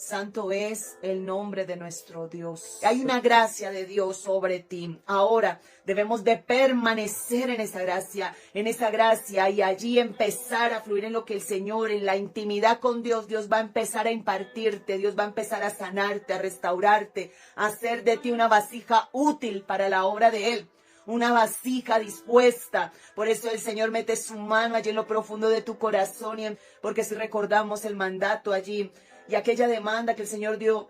Santo es el nombre de nuestro Dios. Hay una gracia de Dios sobre ti. Ahora debemos de permanecer en esa gracia y allí empezar a fluir en lo que el Señor, en la intimidad con Dios, Dios va a empezar a impartirte, Dios va a empezar a sanarte, a restaurarte, a hacer de ti una vasija útil para la obra de Él. Una vasija dispuesta. Por eso el Señor mete su mano allí en lo profundo de tu corazón. Porque si recordamos el mandato allí y aquella demanda que el Señor dio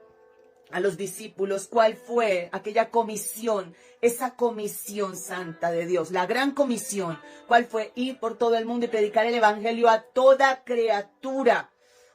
a los discípulos, ¿cuál fue aquella comisión? Esa comisión santa de Dios, la gran comisión. ¿Cuál fue? Ir por todo el mundo y predicar el evangelio a toda criatura.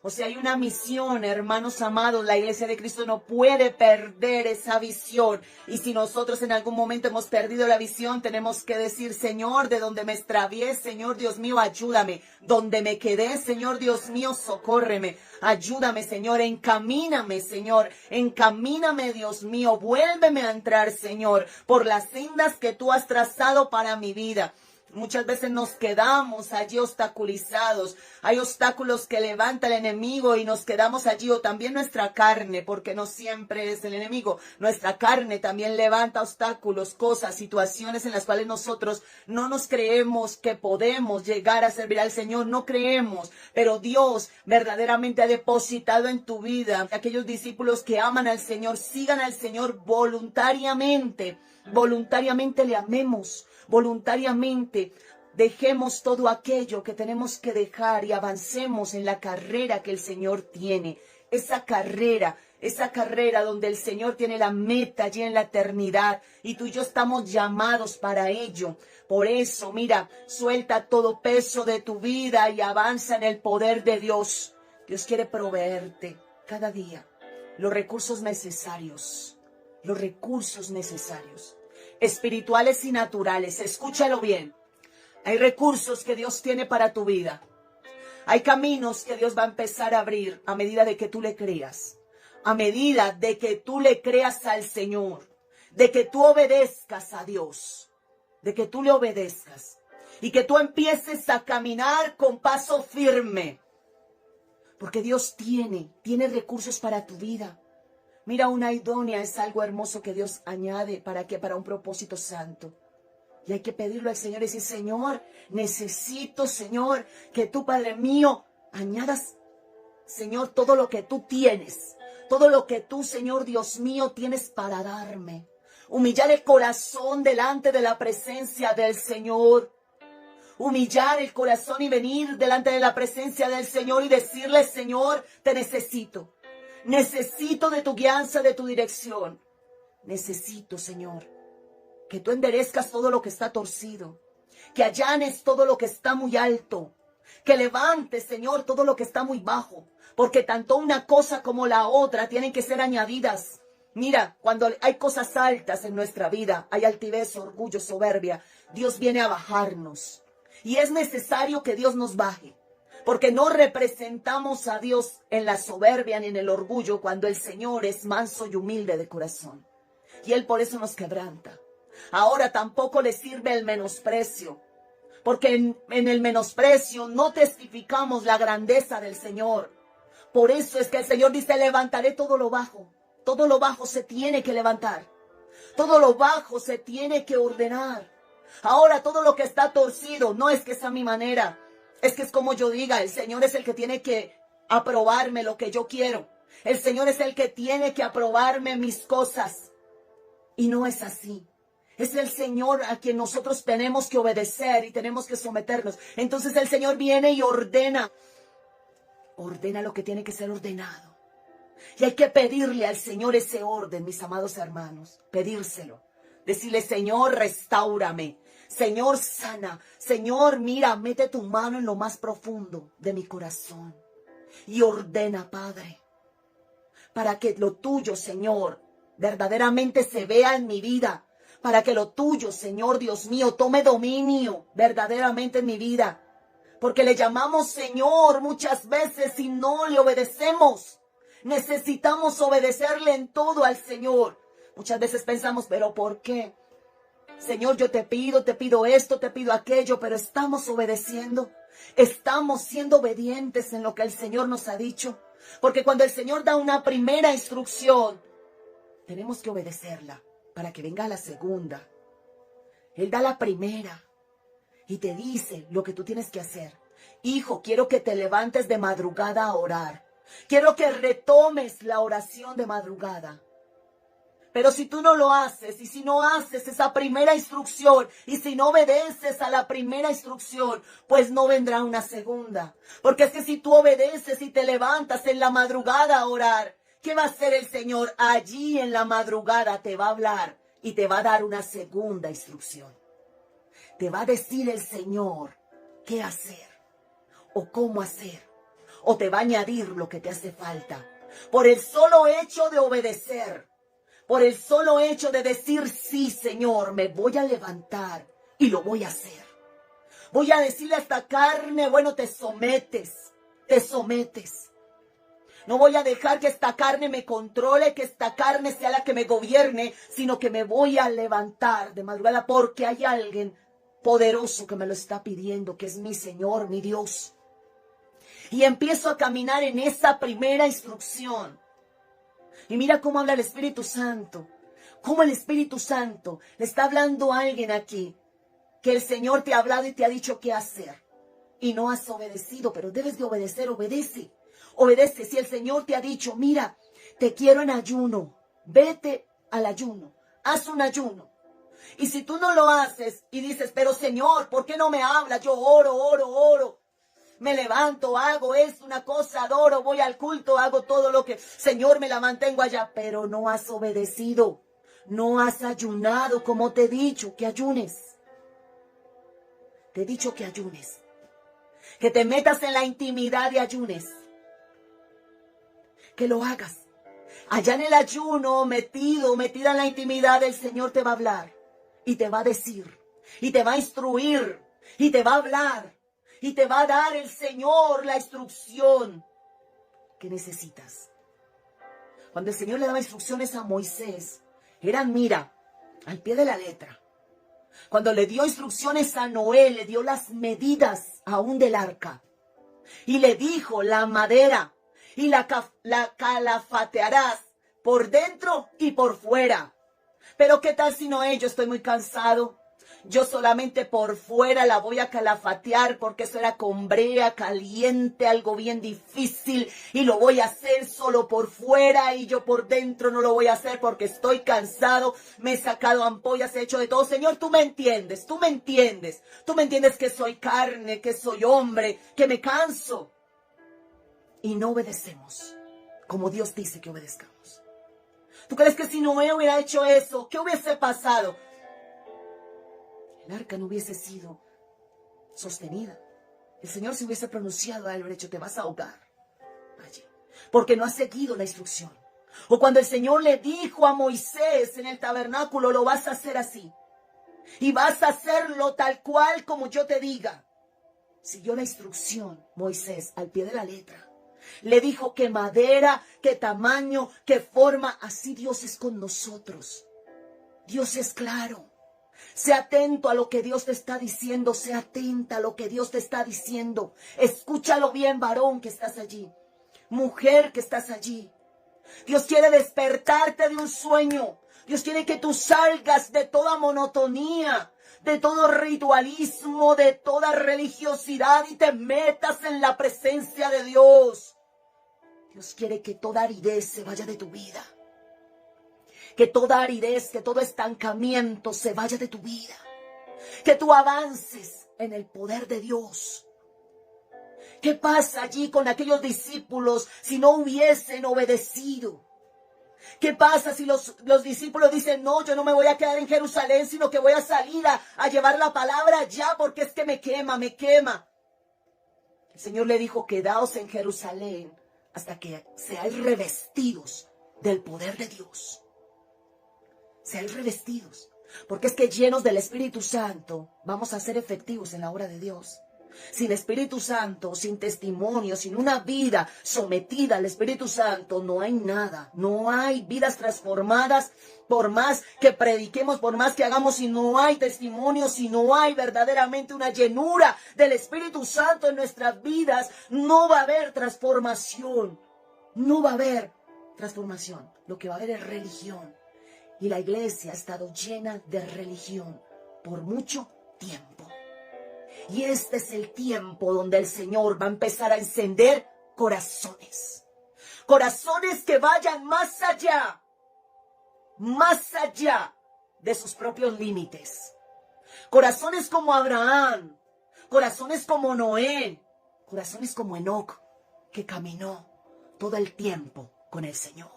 O sea, hay una misión, hermanos amados. La iglesia de Cristo no puede perder esa visión. Y si nosotros en algún momento hemos perdido la visión, tenemos que decir, Señor, de donde me extravié, Señor Dios mío, ayúdame. Donde me quedé, Señor Dios mío, socórreme. Ayúdame, Señor, encamíname, Señor. Encamíname, Dios mío. Vuélveme a entrar, Señor, por las sendas que tú has trazado para mi vida. Muchas veces nos quedamos allí obstaculizados. Hay obstáculos que levanta el enemigo y nos quedamos allí, o también nuestra carne, porque no siempre es el enemigo. Nuestra carne también levanta obstáculos, cosas, situaciones en las cuales nosotros no nos creemos que podemos llegar a servir al Señor. No creemos, pero Dios verdaderamente ha depositado en tu vida. Aquellos discípulos que aman al Señor, sigan al Señor voluntariamente. Voluntariamente le amemos. Voluntariamente dejemos todo aquello que tenemos que dejar y avancemos en la carrera que el Señor tiene. Esa carrera donde el Señor tiene la meta allí en la eternidad y tú y yo estamos llamados para ello. Por eso, mira, suelta todo peso de tu vida y avanza en el poder de Dios. Dios quiere proveerte cada día los recursos necesarios, espirituales y naturales. Escúchalo bien. Hay recursos que Dios tiene para tu vida. Hay caminos que Dios va a empezar a abrir a medida de que tú le creas. A medida de que tú le creas al Señor. De que tú obedezcas a Dios. De que tú le obedezcas. Y que tú empieces a caminar con paso firme. Porque Dios tiene recursos para tu vida. Mira, una idónea es algo hermoso que Dios añade. ¿Para qué? Para un propósito santo. Y hay que pedirlo al Señor y decir, Señor, necesito, Señor, que tú, Padre mío, añadas, Señor, todo lo que tú tienes. Todo lo que tú, Señor Dios mío, tienes para darme. Humillar el corazón delante de la presencia del Señor. Humillar el corazón y venir delante de la presencia del Señor y decirle, Señor, te necesito. Necesito de tu guianza, de tu dirección. Necesito, Señor, que tú enderezcas todo lo que está torcido. Que allanes todo lo que está muy alto. Que levantes, Señor, todo lo que está muy bajo. Porque tanto una cosa como la otra tienen que ser añadidas. Mira, cuando hay cosas altas en nuestra vida, hay altivez, orgullo, soberbia, Dios viene a bajarnos. Y es necesario que Dios nos baje. Porque no representamos a Dios en la soberbia ni en el orgullo cuando el Señor es manso y humilde de corazón. Y Él por eso nos quebranta. Ahora tampoco le sirve el menosprecio. Porque en el menosprecio no testificamos la grandeza del Señor. Por eso es que el Señor dice, levantaré todo lo bajo. Todo lo bajo se tiene que levantar. Todo lo bajo se tiene que ordenar. Ahora todo lo que está torcido no es que sea mi manera. Es que es como yo diga, el Señor es el que tiene que aprobarme lo que yo quiero. El Señor es el que tiene que aprobarme mis cosas. Y no es así. Es el Señor a quien nosotros tenemos que obedecer y tenemos que someternos. Entonces el Señor viene y ordena. Ordena lo que tiene que ser ordenado. Y hay que pedirle al Señor ese orden, mis amados hermanos. Pedírselo. Decirle, Señor, restáurame. Señor, sana. Señor, mira, mete tu mano en lo más profundo de mi corazón. Y ordena, Padre, para que lo tuyo, Señor, verdaderamente se vea en mi vida. Para que lo tuyo, Señor Dios mío, tome dominio verdaderamente en mi vida. Porque le llamamos Señor muchas veces y no le obedecemos. Necesitamos obedecerle en todo al Señor. Muchas veces pensamos, ¿pero por qué? Señor, yo te pido esto, te pido aquello, pero estamos obedeciendo. Estamos siendo obedientes en lo que el Señor nos ha dicho. Porque cuando el Señor da una primera instrucción, tenemos que obedecerla para que venga la segunda. Él da la primera y te dice lo que tú tienes que hacer. Hijo, quiero que te levantes de madrugada a orar. Quiero que retomes la oración de madrugada. Pero si tú no lo haces, y si no haces esa primera instrucción, y si no obedeces a la primera instrucción, pues no vendrá una segunda. Porque es que si tú obedeces y te levantas en la madrugada a orar, ¿qué va a hacer el Señor? Allí en la madrugada te va a hablar y te va a dar una segunda instrucción. Te va a decir el Señor qué hacer o cómo hacer. O te va a añadir lo que te hace falta. Por el solo hecho de obedecer. Por el solo hecho de decir, sí, Señor, me voy a levantar y lo voy a hacer. Voy a decirle a esta carne, bueno, te sometes, te sometes. No voy a dejar que esta carne me controle, que esta carne sea la que me gobierne, sino que me voy a levantar de madrugada porque hay alguien poderoso que me lo está pidiendo, que es mi Señor, mi Dios. Y empiezo a caminar en esa primera instrucción. Y mira cómo habla el Espíritu Santo. Cómo el Espíritu Santo le está hablando a alguien aquí. Que el Señor te ha hablado y te ha dicho qué hacer. Y no has obedecido, pero debes de obedecer, obedece. Obedece. Si el Señor te ha dicho, mira, te quiero en ayuno. Vete al ayuno. Haz un ayuno. Y si tú no lo haces y dices, pero Señor, ¿por qué no me hablas? Yo oro. Me levanto, hago esto, una cosa, adoro, voy al culto, hago todo lo que, Señor, me la mantengo allá. Pero no has obedecido, no has ayunado como te he dicho que ayunes. Te he dicho que ayunes, que te metas en la intimidad y ayunes. Que lo hagas. Allá en el ayuno, metida en la intimidad, el Señor te va a hablar y te va a decir, y te va a instruir, y te va a hablar. Y te va a dar el Señor la instrucción que necesitas. Cuando el Señor le daba instrucciones a Moisés, eran, mira, al pie de la letra. Cuando le dio instrucciones a Noé, le dio las medidas aún del arca. Y le dijo, la madera y la calafatearás por dentro y por fuera. Pero ¿qué tal si Noé? Yo estoy muy cansado. Yo solamente por fuera la voy a calafatear porque eso era con brea, caliente, algo bien difícil. Y lo voy a hacer solo por fuera y yo por dentro no lo voy a hacer porque estoy cansado. Me he sacado ampollas, he hecho de todo. Señor, tú me entiendes, tú me entiendes. Tú me entiendes que soy carne, que soy hombre, que me canso. Y no obedecemos como Dios dice que obedezcamos. ¿Tú crees que si Noé hubiera hecho eso, qué hubiese pasado? El arca no hubiese sido sostenida. El Señor se hubiese pronunciado a él, hubiera dicho, te vas a ahogar allí, porque no has seguido la instrucción. O cuando el Señor le dijo a Moisés en el tabernáculo, lo vas a hacer así. Y vas a hacerlo tal cual como yo te diga. Siguió la instrucción Moisés al pie de la letra. Le dijo qué madera, qué tamaño, qué forma. Así Dios es con nosotros. Dios es claro. Sé atento a lo que Dios te está diciendo. Sé atenta a lo que Dios te está diciendo. Escúchalo bien, varón que estás allí. Mujer que estás allí. Dios quiere despertarte de un sueño. Dios quiere que tú salgas de toda monotonía, de todo ritualismo, de toda religiosidad y te metas en la presencia de Dios. Dios quiere que toda aridez se vaya de tu vida. Que toda aridez, que todo estancamiento se vaya de tu vida. Que tú avances en el poder de Dios. ¿Qué pasa allí con aquellos discípulos si no hubiesen obedecido? ¿Qué pasa si los discípulos dicen, no, yo no me voy a quedar en Jerusalén, sino que voy a salir a llevar la palabra allá porque es que me quema, me quema? El Señor le dijo, quedaos en Jerusalén hasta que seáis revestidos del poder de Dios. Seáis revestidos, porque es que llenos del Espíritu Santo vamos a ser efectivos en la obra de Dios. Sin Espíritu Santo, sin testimonio, sin una vida sometida al Espíritu Santo, no hay nada. No hay vidas transformadas, por más que prediquemos, por más que hagamos, si no hay testimonio, si no hay verdaderamente una llenura del Espíritu Santo en nuestras vidas, no va a haber transformación. no va a haber transformación. Lo que va a haber es religión. Y la iglesia ha estado llena de religión por mucho tiempo. Y este es el tiempo donde el Señor va a empezar a encender corazones. Corazones que vayan más allá de sus propios límites. Corazones como Abraham, corazones como Noé, corazones como Enoc, que caminó todo el tiempo con el Señor.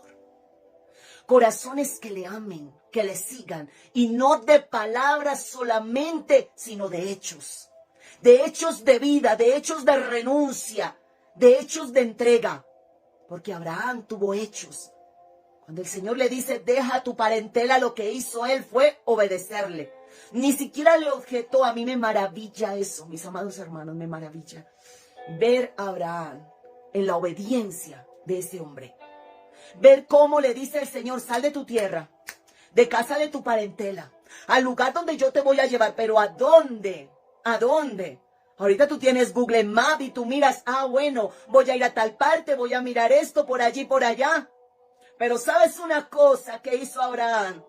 Corazones que le amen, que le sigan, y no de palabras solamente, sino de hechos. De hechos de vida, de hechos de renuncia, de hechos de entrega. Porque Abraham tuvo hechos. Cuando el Señor le dice, deja tu parentela, lo que hizo él fue obedecerle. Ni siquiera le objetó. A mí me maravilla eso, mis amados hermanos, me maravilla. Ver a Abraham en la obediencia de ese hombre. Ver cómo le dice el Señor, sal de tu tierra, de casa de tu parentela, al lugar donde yo te voy a llevar. Pero ¿a dónde? ¿A dónde? Ahorita tú tienes Google Maps y tú miras, bueno, voy a ir a tal parte, voy a mirar esto por allí, por allá. Pero ¿sabes una cosa que hizo Abraham?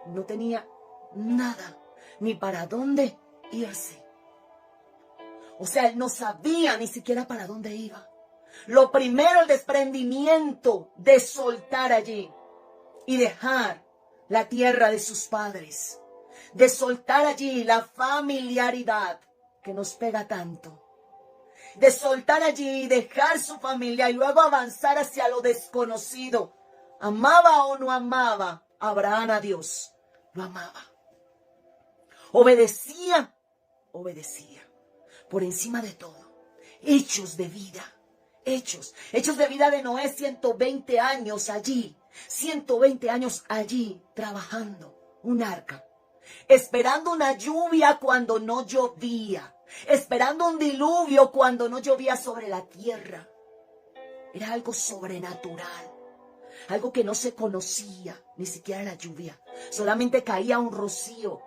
No tenía nada, ni para dónde irse. O sea, él no sabía ni siquiera para dónde iba. Lo primero, el desprendimiento de soltar allí y dejar la tierra de sus padres. De soltar allí la familiaridad que nos pega tanto. De soltar allí y dejar su familia y luego avanzar hacia lo desconocido. ¿Amaba o no amaba Abraham a Dios? Lo amaba. Obedecía por encima de todo. Hechos de vida. Hechos de vida de Noé, 120 años allí. 120 años allí trabajando un arca. Esperando una lluvia cuando no llovía. Esperando un diluvio cuando no llovía sobre la tierra. Era algo sobrenatural. Algo que no se conocía, ni siquiera la lluvia. Solamente caía un rocío.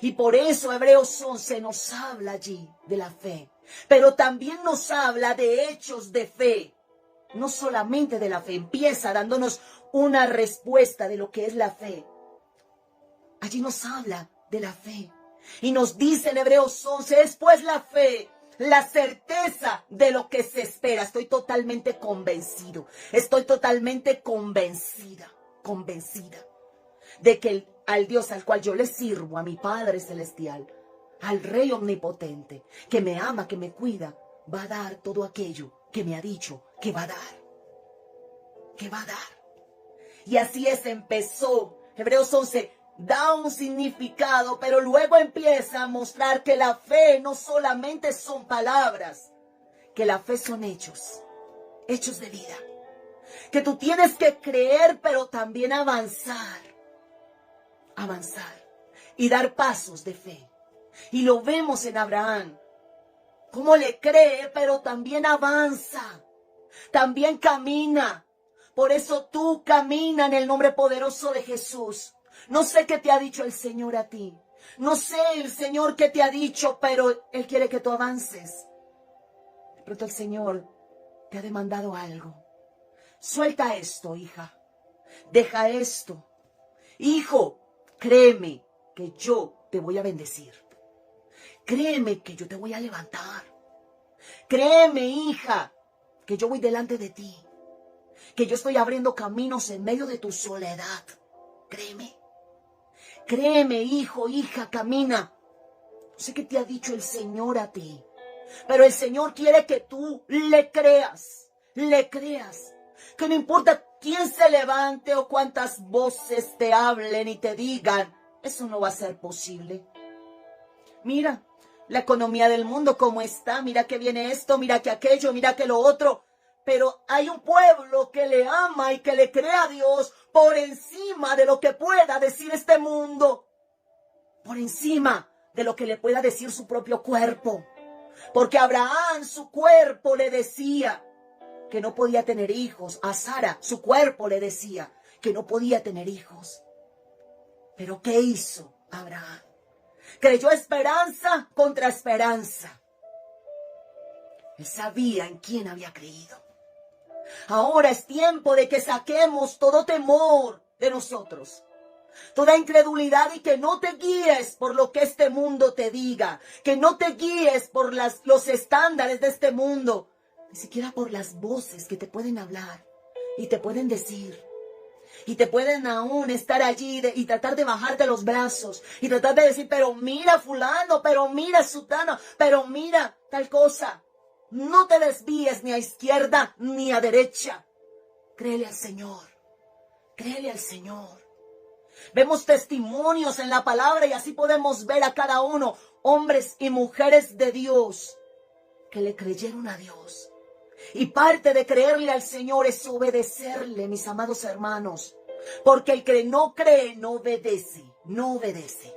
Y por eso Hebreos 11 nos habla allí de la fe. Pero también nos habla de hechos de fe. No solamente de la fe. Empieza dándonos una respuesta de lo que es la fe. Allí nos habla de la fe. Y nos dice en Hebreos 11, es pues la fe, la certeza de lo que se espera. Estoy totalmente convencido. Estoy totalmente convencida de que al Dios al cual yo le sirvo, a mi Padre Celestial, al Rey Omnipotente, que me ama, que me cuida, va a dar todo aquello que me ha dicho que va a dar. Que va a dar. Y así es, empezó. Hebreos 11 da un significado, pero luego empieza a mostrar que la fe no solamente son palabras, que la fe son hechos. Hechos de vida. Que tú tienes que creer, pero también avanzar y dar pasos de fe. Y lo vemos en Abraham, cómo le cree, pero también avanza, también camina. Por eso tú camina en el nombre poderoso de Jesús. No sé qué te ha dicho el Señor a ti. No sé el Señor qué te ha dicho, pero Él quiere que tú avances. De pronto el Señor te ha demandado algo. Suelta esto, hija. Deja esto. Hijo, créeme que yo te voy a bendecir. Créeme que yo te voy a levantar. Créeme, hija, que yo voy delante de ti. Que yo estoy abriendo caminos en medio de tu soledad. Créeme. Créeme, hijo, hija, camina. No sé qué te ha dicho el Señor a ti. Pero el Señor quiere que tú le creas. Le creas. Que no importa quién se levante o cuántas voces te hablen y te digan, eso no va a ser posible. Mira la economía del mundo cómo está, mira que viene esto, mira que aquello, mira que lo otro. Pero hay un pueblo que le ama y que le cree a Dios por encima de lo que pueda decir este mundo. Por encima de lo que le pueda decir su propio cuerpo. Porque Abraham, su cuerpo le decía que no podía tener hijos. A Sara, su cuerpo le decía que no podía tener hijos. Pero ¿qué hizo Abraham? Creyó esperanza contra esperanza. Él sabía en quién había creído. Ahora es tiempo de que saquemos todo temor de nosotros, toda incredulidad, y que no te guíes por lo que este mundo te diga, que no te guíes por los estándares de este mundo, ni siquiera por las voces que te pueden hablar y te pueden decir. Y te pueden aún estar allí y tratar de bajarte los brazos y tratar de decir, pero mira fulano, pero mira sutano, pero mira tal cosa. No te desvíes ni a izquierda ni a derecha. Créele al Señor. Créele al Señor. Vemos testimonios en la palabra y así podemos ver a cada uno, hombres y mujeres de Dios, que le creyeron a Dios. Y parte de creerle al Señor es obedecerle, mis amados hermanos. Porque el que no cree no obedece, no obedece.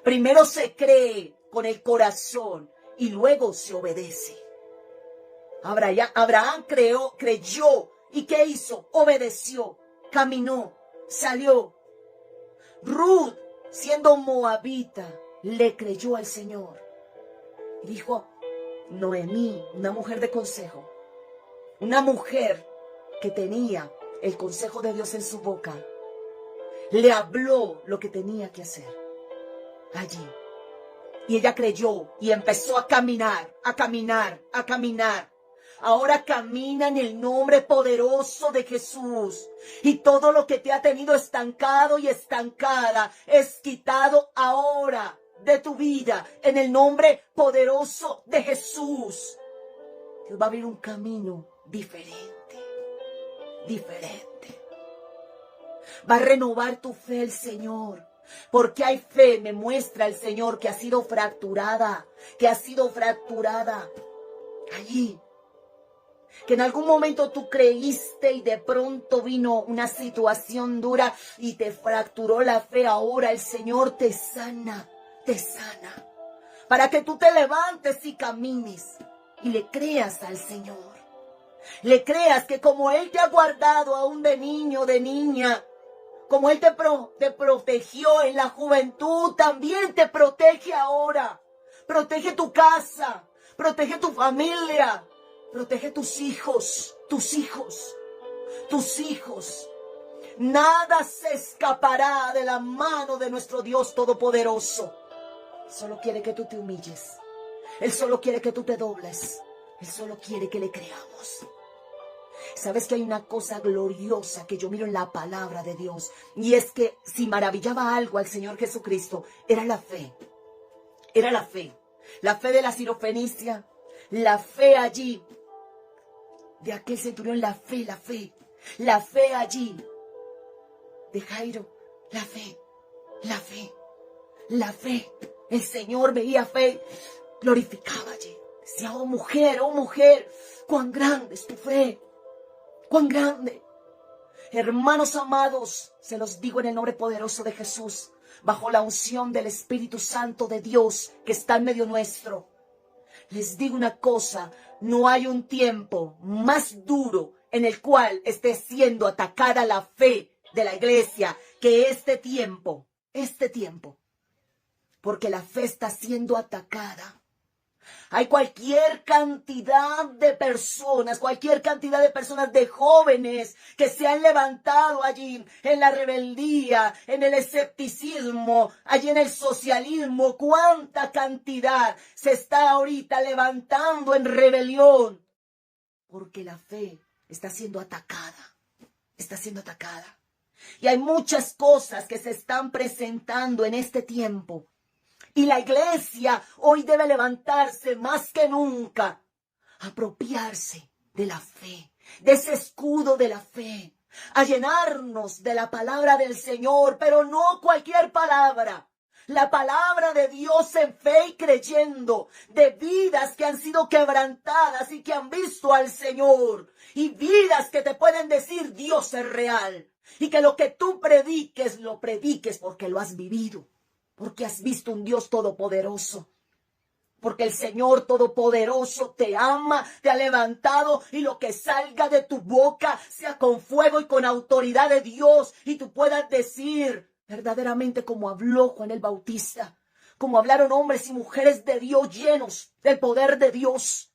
Primero se cree con el corazón y luego se obedece. Abraham creyó. ¿Y qué hizo? Obedeció, caminó, salió. Ruth, siendo moabita, le creyó al Señor. Y dijo, Noemí, una mujer de consejo, una mujer que tenía el consejo de Dios en su boca, le habló lo que tenía que hacer allí. Y ella creyó y empezó a caminar, a caminar, a caminar. Ahora camina en el nombre poderoso de Jesús. Y todo lo que te ha tenido estancado y estancada es quitado ahora de tu vida en el nombre poderoso de Jesús. Dios va a abrir un camino diferente, diferente. Va a renovar tu fe el Señor. Porque hay fe, me muestra el Señor, que ha sido fracturada, allí. Que en algún momento tú creíste y de pronto vino una situación dura y te fracturó la fe. Ahora el Señor te sana, para que tú te levantes y camines y le creas al Señor. Le creas que como Él te ha guardado aún de niño, de niña, como Él te protegió en la juventud, también te protege ahora. Protege tu casa, protege tu familia, protege tus hijos, tus hijos, tus hijos. Nada se escapará de la mano de nuestro Dios Todopoderoso. Él solo quiere que tú te humilles. Él solo quiere que tú te dobles. Él solo quiere que le creamos. ¿Sabes que hay una cosa gloriosa que yo miro en la palabra de Dios? Y es que si maravillaba algo al Señor Jesucristo, era la fe. Era la fe. La fe de la sirofenicia. La fe allí. De aquel centurión, la fe. La fe allí. De Jairo, la fe. El Señor veía fe. Glorificaba allí. Decía, oh mujer, cuán grande es tu fe. ¡Cuán grande! Hermanos amados, se los digo en el nombre poderoso de Jesús, bajo la unción del Espíritu Santo de Dios que está en medio nuestro. Les digo una cosa, no hay un tiempo más duro en el cual esté siendo atacada la fe de la iglesia que este tiempo. Porque la fe está siendo atacada. Hay cualquier cantidad de personas, de jóvenes que se han levantado allí en la rebeldía, en el escepticismo, allí en el socialismo. ¿Cuánta cantidad se está ahorita levantando en rebelión? Porque la fe está siendo atacada. Y hay muchas cosas que se están presentando en este tiempo. Y la iglesia hoy debe levantarse más que nunca, apropiarse de la fe, de ese escudo de la fe, a llenarnos de la palabra del Señor, pero no cualquier palabra. La palabra de Dios en fe y creyendo, de vidas que han sido quebrantadas y que han visto al Señor, y vidas que te pueden decir Dios es real, y que lo que tú prediques, lo prediques porque lo has vivido. Porque has visto un Dios todopoderoso. Porque el Señor todopoderoso te ama, te ha levantado, y lo que salga de tu boca sea con fuego y con autoridad de Dios. Y tú puedas decir verdaderamente como habló Juan el Bautista, como hablaron hombres y mujeres de Dios llenos del poder de Dios.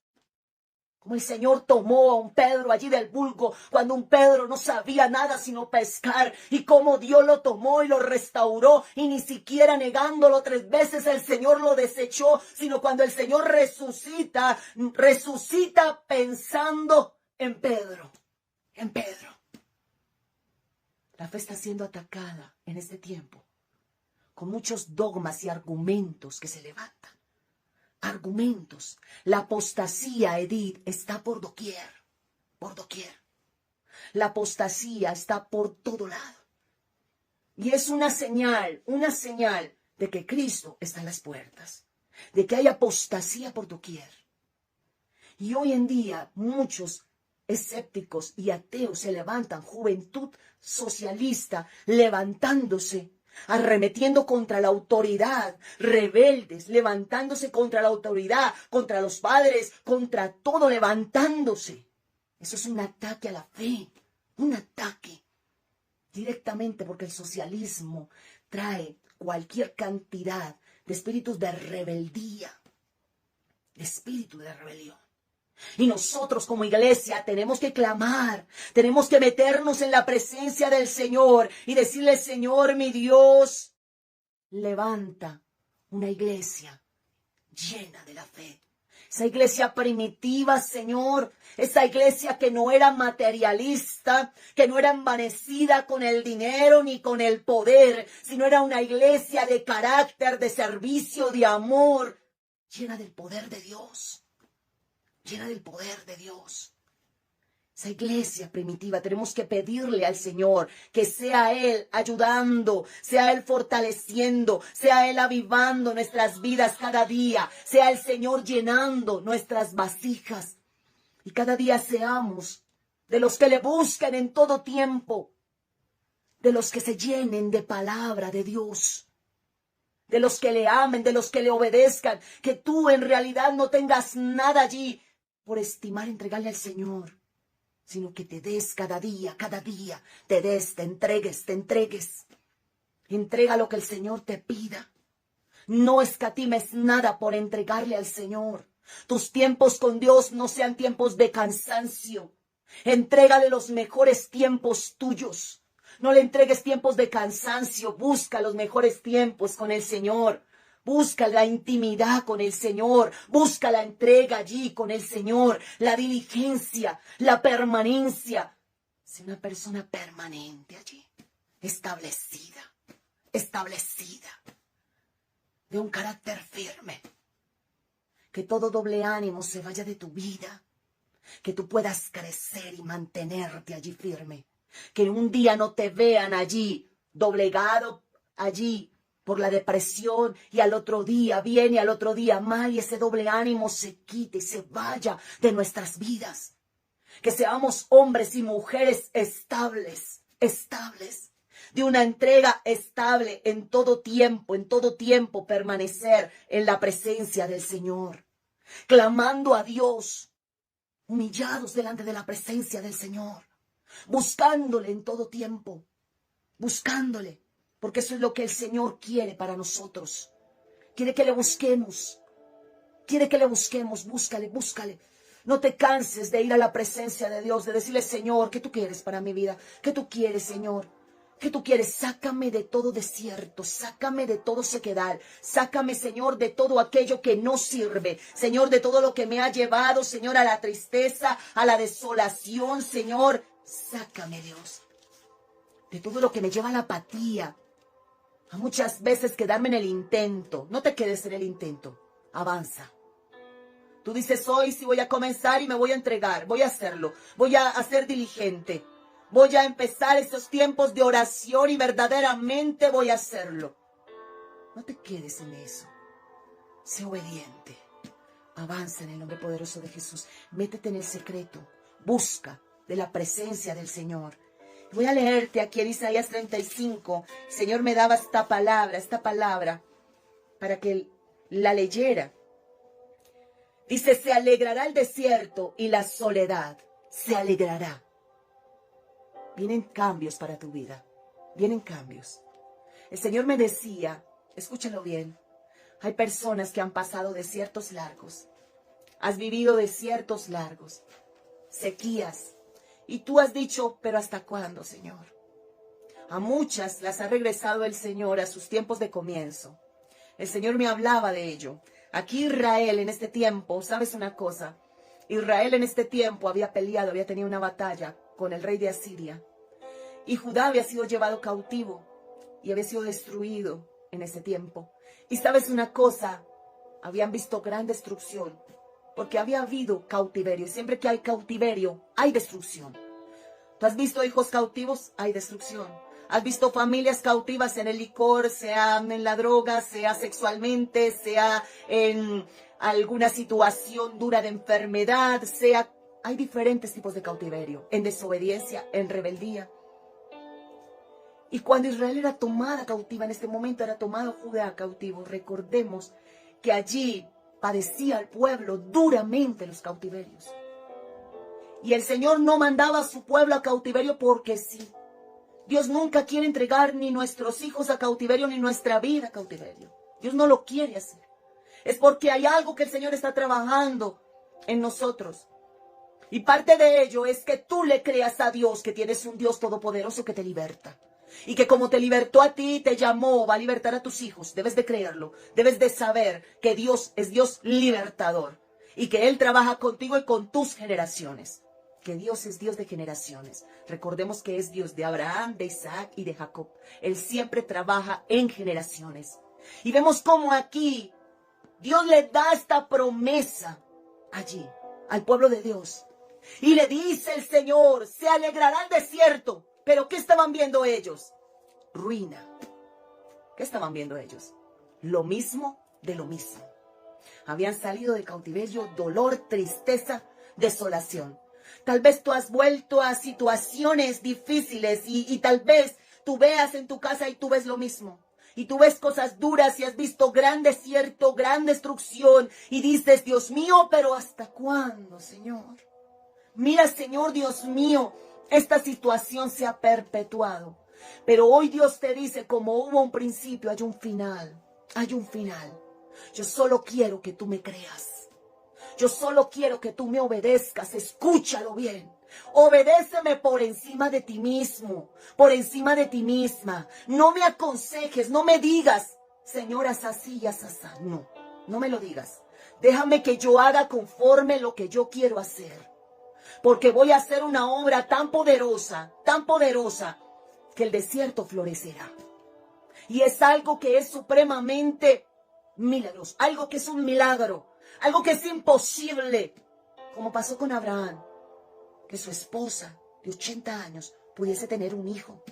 Como el Señor tomó a un Pedro allí del vulgo, cuando un Pedro no sabía nada sino pescar, y cómo Dios lo tomó y lo restauró, y ni siquiera negándolo 3 veces el Señor lo desechó, sino cuando el Señor resucita pensando en Pedro, en Pedro. La fe está siendo atacada en este tiempo, con muchos dogmas y argumentos que se levantan. Argumentos. La apostasía, Edith, está por doquier, por doquier. La apostasía está por todo lado. Y es una señal de que Cristo está en las puertas, de que hay apostasía por doquier. Y hoy en día muchos escépticos y ateos se levantan, juventud socialista levantándose, arremetiendo contra la autoridad, rebeldes, levantándose contra la autoridad, contra los padres, contra todo, levantándose. Eso es un ataque a la fe, un ataque directamente, porque el socialismo trae cualquier cantidad de espíritus de rebeldía, de espíritu de rebelión. Y nosotros como iglesia tenemos que clamar, tenemos que meternos en la presencia del Señor y decirle: Señor, mi Dios, levanta una iglesia llena de la fe. Esa iglesia primitiva, Señor, esa iglesia que no era materialista, que no era envanecida con el dinero ni con el poder, sino era una iglesia de carácter, de servicio, de amor, llena del poder de Dios. Llena del poder de Dios. Esa iglesia primitiva, tenemos que pedirle al Señor que sea Él ayudando, sea Él fortaleciendo, sea Él avivando nuestras vidas cada día, sea el Señor llenando nuestras vasijas. Y cada día seamos de los que le busquen en todo tiempo, de los que se llenen de palabra de Dios, de los que le amen, de los que le obedezcan, que tú en realidad no tengas nada allí por estimar entregarle al Señor, sino que te des cada día, te des, te entregues. Entrega lo que el Señor te pida. No escatimes nada por entregarle al Señor. Tus tiempos con Dios no sean tiempos de cansancio. Entrégale los mejores tiempos tuyos. No le entregues tiempos de cansancio. Busca los mejores tiempos con el Señor. Busca la intimidad con el Señor, busca la entrega allí con el Señor, la diligencia, la permanencia. Sé una persona permanente allí, establecida, de un carácter firme. Que todo doble ánimo se vaya de tu vida, que tú puedas crecer y mantenerte allí firme. Que un día no te vean allí, doblegado allí, por la depresión, y al otro día bien y al otro día mal, y ese doble ánimo se quite y se vaya de nuestras vidas. Que seamos hombres y mujeres estables, de una entrega estable en todo tiempo permanecer en la presencia del Señor, clamando a Dios, humillados delante de la presencia del Señor, buscándole en todo tiempo, buscándole. Porque eso es lo que el Señor quiere para nosotros. Quiere que le busquemos. Búscale. No te canses de ir a la presencia de Dios, de decirle: Señor, ¿qué tú quieres para mi vida? ¿Qué tú quieres, Señor? ¿Qué tú quieres? Sácame de todo desierto, sácame de todo sequedad, sácame, Señor, de todo aquello que no sirve, Señor, de todo lo que me ha llevado, Señor, a la tristeza, a la desolación, Señor. Sácame, Dios, de todo lo que me lleva a la apatía, a muchas veces quedarme en el intento. No te quedes en el intento, avanza. Tú dices: hoy sí voy a comenzar y me voy a entregar, voy a hacerlo, voy a ser diligente, voy a empezar esos tiempos de oración y verdaderamente voy a hacerlo. No te quedes en eso, sé obediente, avanza en el nombre poderoso de Jesús, métete en el secreto, busca de la presencia del Señor. Voy a leerte aquí en Isaías 35. El Señor me daba esta palabra, para que la leyera. Dice: se alegrará el desierto y la soledad, se alegrará. Vienen cambios para tu vida, vienen cambios. El Señor me decía, escúchalo bien, hay personas que han pasado desiertos largos, Has vivido desiertos largos, sequías. Y tú has dicho, pero ¿hasta cuándo, Señor? A muchas las ha regresado el Señor a sus tiempos de comienzo. El Señor me hablaba de ello. Aquí Israel en este tiempo, ¿sabes una cosa? Israel en este tiempo había peleado, había tenido una batalla con el rey de Asiria. Y Judá había sido llevado cautivo y había sido destruido en ese tiempo. Y ¿sabes una cosa? Habían visto gran destrucción, porque había habido cautiverio. Y siempre que hay cautiverio, hay destrucción. ¿Tú has visto hijos cautivos? Hay destrucción. ¿Has visto familias cautivas en el licor, sea en la droga, sea sexualmente, sea en alguna situación dura de enfermedad, sea... Hay diferentes tipos de cautiverio, en desobediencia, en rebeldía. Y cuando Israel era tomada cautiva, en este momento era tomado Judá cautivo, recordemos que allí padecía el pueblo duramente los cautiverios. Y el Señor no mandaba a su pueblo a cautiverio porque sí. Dios nunca quiere entregar ni nuestros hijos a cautiverio, ni nuestra vida a cautiverio. Dios no lo quiere hacer. Es porque hay algo que el Señor está trabajando en nosotros. Y parte de ello es que tú le creas a Dios que tienes un Dios todopoderoso que te liberta. Y que como te libertó a ti, te llamó, va a libertar a tus hijos. Debes de creerlo. Debes de saber que Dios es Dios libertador. Y que Él trabaja contigo y con tus generaciones. Que Dios es Dios de generaciones. Recordemos que es Dios de Abraham, de Isaac y de Jacob. Él siempre trabaja en generaciones. Y vemos cómo aquí Dios le da esta promesa allí al pueblo de Dios. Y le dice el Señor, se alegrará el desierto. ¿Pero qué estaban viendo ellos? Ruina. ¿Qué estaban viendo ellos? Lo mismo de lo mismo. Habían salido de cautiverio, dolor, tristeza, desolación. Tal vez tú has vuelto a situaciones difíciles y tal vez tú veas en tu casa y tú ves lo mismo. Y tú ves cosas duras y has visto gran desierto, gran destrucción. Y dices, Dios mío, pero ¿hasta cuándo, Señor? Mira, Señor, Dios mío, esta situación se ha perpetuado. Pero hoy Dios te dice, como hubo un principio, hay un final. Hay un final. Yo solo quiero que tú me creas. Yo solo quiero que tú me obedezcas. Escúchalo bien. Obedéceme por encima de ti mismo, por encima de ti misma. No me aconsejes, no me digas, Señor, haz así y haz así. No, no me lo digas. Déjame que yo haga conforme lo que yo quiero hacer. Porque voy a hacer una obra tan poderosa, que el desierto florecerá. Y es algo que es supremamente milagroso, algo que es un milagro, algo que es imposible, como pasó con Abraham, que su esposa de 80 años pudiese tener un hijo.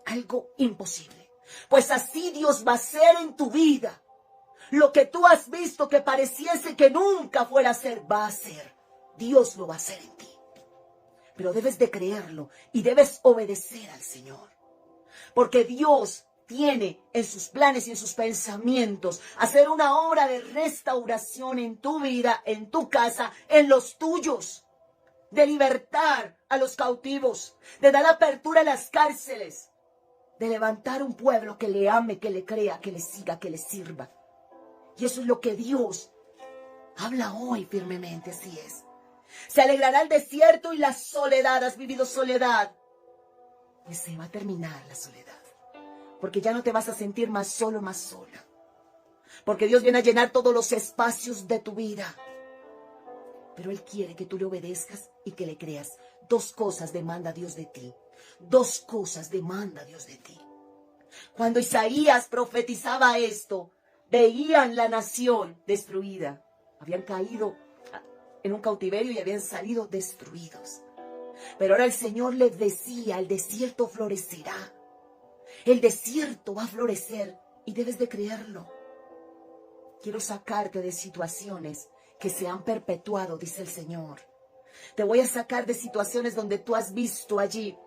Algo imposible. Pues así Dios va a hacer en tu vida. Lo que tú has visto que pareciese que nunca fuera a ser, va a ser. Dios lo va a hacer en ti. Pero debes de creerlo y debes obedecer al Señor. Porque Dios tiene en sus planes y en sus pensamientos hacer una obra de restauración en tu vida, en tu casa, en los tuyos. De libertar a los cautivos, de dar apertura a las cárceles, de levantar un pueblo que le ame, que le crea, que le siga, que le sirva. Y eso es lo que Dios habla hoy firmemente, así es. Se alegrará el desierto y la soledad. ¿Has vivido soledad? Pues se va a terminar la soledad. Porque ya no te vas a sentir más solo, más sola. Porque Dios viene a llenar todos los espacios de tu vida. Pero Él quiere que tú le obedezcas y que le creas. Dos cosas demanda Dios de ti. Dos cosas demanda Dios de ti. Cuando Isaías profetizaba esto, veían la nación destruida. Habían caído en un cautiverio y habían salido destruidos. Pero ahora el Señor les decía, el desierto florecerá. El desierto va a florecer y debes de creerlo. Quiero sacarte de situaciones que se han perpetuado, dice el Señor. Te voy a sacar de situaciones donde tú has visto allí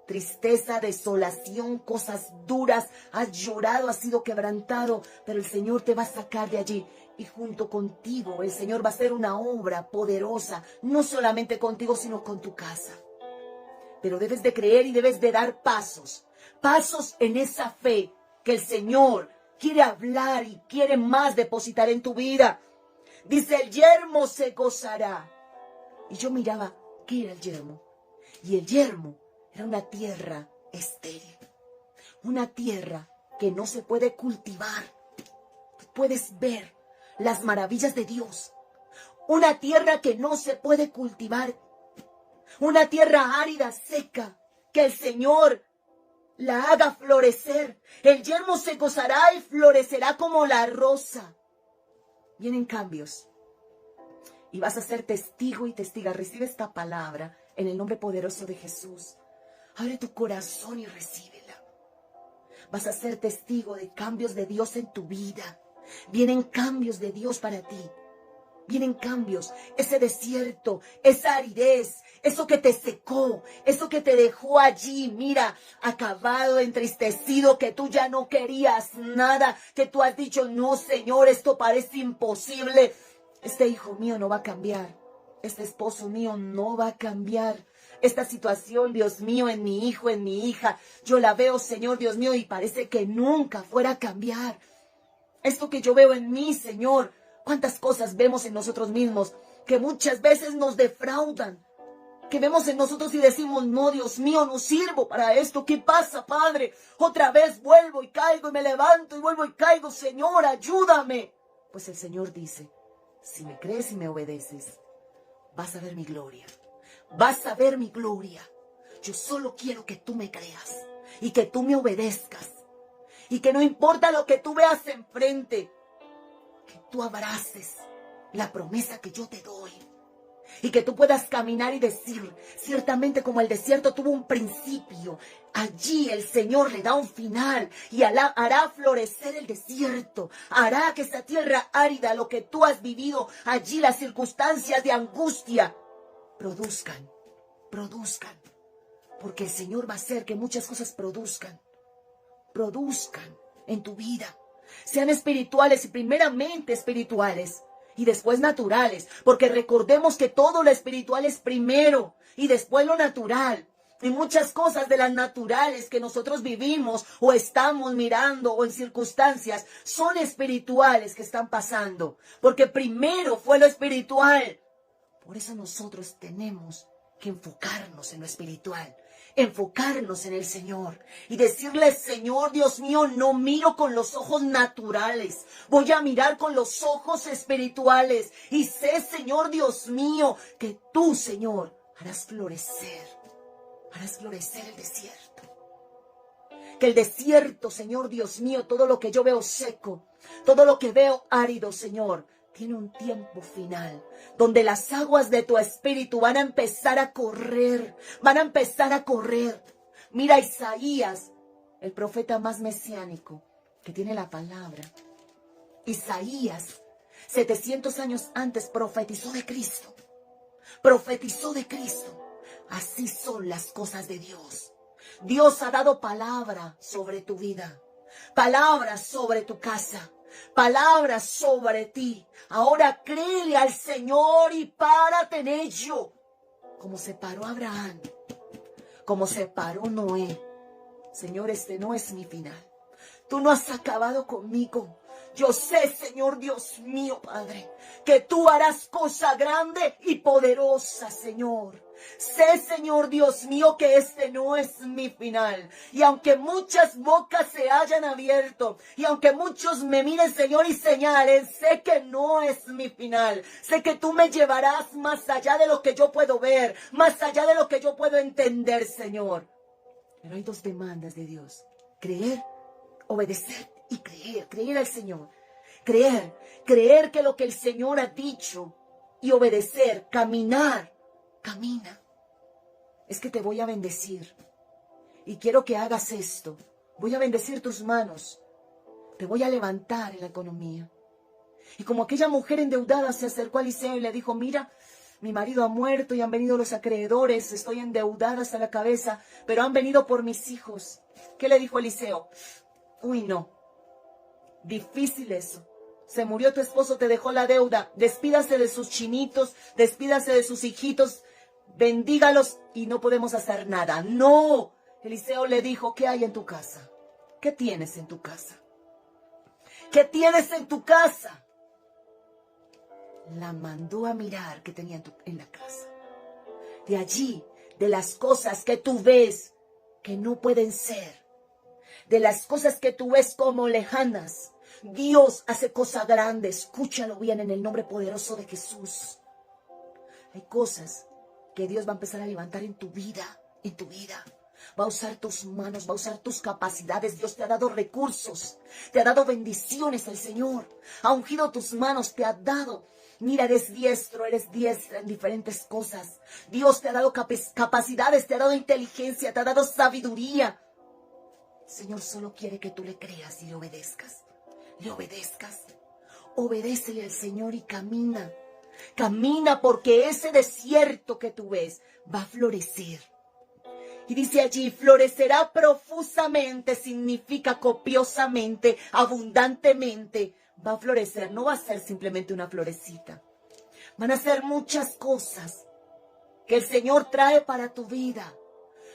tristeza, desolación, cosas duras, has llorado, has sido quebrantado, pero el Señor te va a sacar de allí. Y junto contigo el Señor va a hacer una obra poderosa, no solamente contigo, sino con tu casa. Pero debes de creer y debes de dar pasos, pasos en esa fe que el Señor quiere hablar y quiere más depositar en tu vida. Dice, el yermo se gozará. Y yo miraba, ¿qué era el yermo? Y el yermo era una tierra estéril. Una tierra que no se puede cultivar. Tú puedes ver las maravillas de Dios. Una tierra que no se puede cultivar. Una tierra árida, seca, que el Señor la haga florecer. El yermo se gozará y florecerá como la rosa. Vienen cambios. Y vas a ser testigo y testiga. Recibe esta palabra en el nombre poderoso de Jesús. Abre tu corazón y recíbela. Vas a ser testigo de cambios de Dios en tu vida. Vienen cambios de Dios para ti. Vienen cambios, ese desierto, esa aridez, eso que te secó, eso que te dejó allí, mira, acabado, entristecido, que tú ya no querías nada, que tú has dicho, no, Señor, esto parece imposible. Este hijo mío no va a cambiar, este esposo mío no va a cambiar. Esta situación, Dios mío, en mi hijo, en mi hija, yo la veo, Señor, Dios mío, y parece que nunca fuera a cambiar. Esto que yo veo en mí, Señor, ¿cuántas cosas vemos en nosotros mismos que muchas veces nos defraudan? Que vemos en nosotros y decimos, no, Dios mío, no sirvo para esto. ¿Qué pasa, Padre? Otra vez vuelvo y caigo y me levanto y vuelvo y caigo. Señor, ayúdame. Pues el Señor dice, si me crees y me obedeces, vas a ver mi gloria. Vas a ver mi gloria. Yo solo quiero que tú me creas y que tú me obedezcas. Y que no importa lo que tú veas enfrente, que tú abraces la promesa que yo te doy. Y que tú puedas caminar y decir, ciertamente como el desierto tuvo un principio, allí el Señor le da un final y hará florecer el desierto. Hará que esa tierra árida, lo que tú has vivido, allí las circunstancias de angustia, produzcan. Porque el Señor va a hacer que muchas cosas produzcan en tu vida. Sean espirituales y primeramente espirituales y después naturales. Porque recordemos que todo lo espiritual es primero y después lo natural. Y muchas cosas de las naturales que nosotros vivimos o estamos mirando o en circunstancias son espirituales que están pasando. Porque primero fue lo espiritual. Por eso nosotros tenemos que enfocarnos en lo espiritual. Enfocarnos en el Señor y decirle, Señor Dios mío, no miro con los ojos naturales, voy a mirar con los ojos espirituales y sé, Señor Dios mío, que tú, Señor, harás florecer el desierto. Que el desierto, Señor Dios mío, todo lo que yo veo seco, todo lo que veo árido, Señor, tiene un tiempo final, donde las aguas de tu espíritu van a empezar a correr, Mira Isaías, el profeta más mesiánico que tiene la palabra. Isaías, 700 años antes, profetizó de Cristo. Así son las cosas de Dios. Dios ha dado palabra sobre tu vida, palabra sobre tu casa, palabras sobre ti. Ahora créele al Señor y párate en ello. Como se paró Abraham, como se paró Noé. Señor, este no es mi final. Tú no has acabado conmigo. Yo sé, Señor Dios mío, Padre, que tú harás cosa grande y poderosa, Señor. Sé, Señor Dios mío, que este no es mi final. Y aunque muchas bocas se hayan abierto, y aunque muchos me miren, Señor, y señalen, sé que no es mi final. Sé que tú me llevarás más allá de lo que yo puedo ver, más allá de lo que yo puedo entender, Señor. Pero hay dos demandas de Dios: creer, obedecer y creer al Señor. Creer que lo que el Señor ha dicho y obedecer, camina. Es que te voy a bendecir y quiero que hagas esto. Voy a bendecir tus manos. Te voy a levantar en la economía. Y como aquella mujer endeudada se acercó a Eliseo y le dijo, mira, mi marido ha muerto y han venido los acreedores, estoy endeudada hasta la cabeza, pero han venido por mis hijos. ¿Qué le dijo Eliseo? Uy, no. Difícil eso. Se murió tu esposo, te dejó la deuda. Despídase de sus chinitos, despídase de sus hijitos, bendígalos y no podemos hacer nada. No. Eliseo le dijo, ¿qué hay en tu casa? ¿Qué tienes en tu casa? ¿Qué tienes en tu casa? la mandó a mirar que tenía en la casa. De allí, de las cosas que tú ves que no pueden ser, de las cosas que tú ves como lejanas, Dios hace cosas grandes. Escúchalo bien en el nombre poderoso de Jesús. Hay cosas que Dios va a empezar a levantar en tu vida, en tu vida. Va a usar tus manos, va a usar tus capacidades. Dios te ha dado recursos, te ha dado bendiciones el Señor. Ha ungido tus manos, te ha dado. Mira, eres diestra en diferentes cosas. Dios te ha dado capacidades, te ha dado inteligencia, te ha dado sabiduría. El Señor solo quiere que tú le creas y le obedezcas. Le obedezcas. Obedécele al Señor y camina. Camina, porque ese desierto que tú ves va a florecer. Y dice allí, florecerá profusamente, significa copiosamente, abundantemente. Va a florecer, no va a ser simplemente una florecita. Van a ser muchas cosas que el Señor trae para tu vida.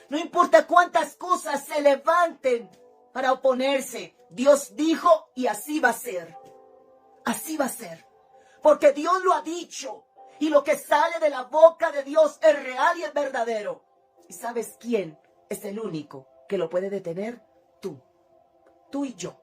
No importa cuántas cosas se levanten para oponerse. Dios dijo y así va a ser. Así va a ser. Porque Dios lo ha dicho. Y lo que sale de la boca de Dios es real y es verdadero. ¿Y sabes quién es el único que lo puede detener? Tú. Tú y yo.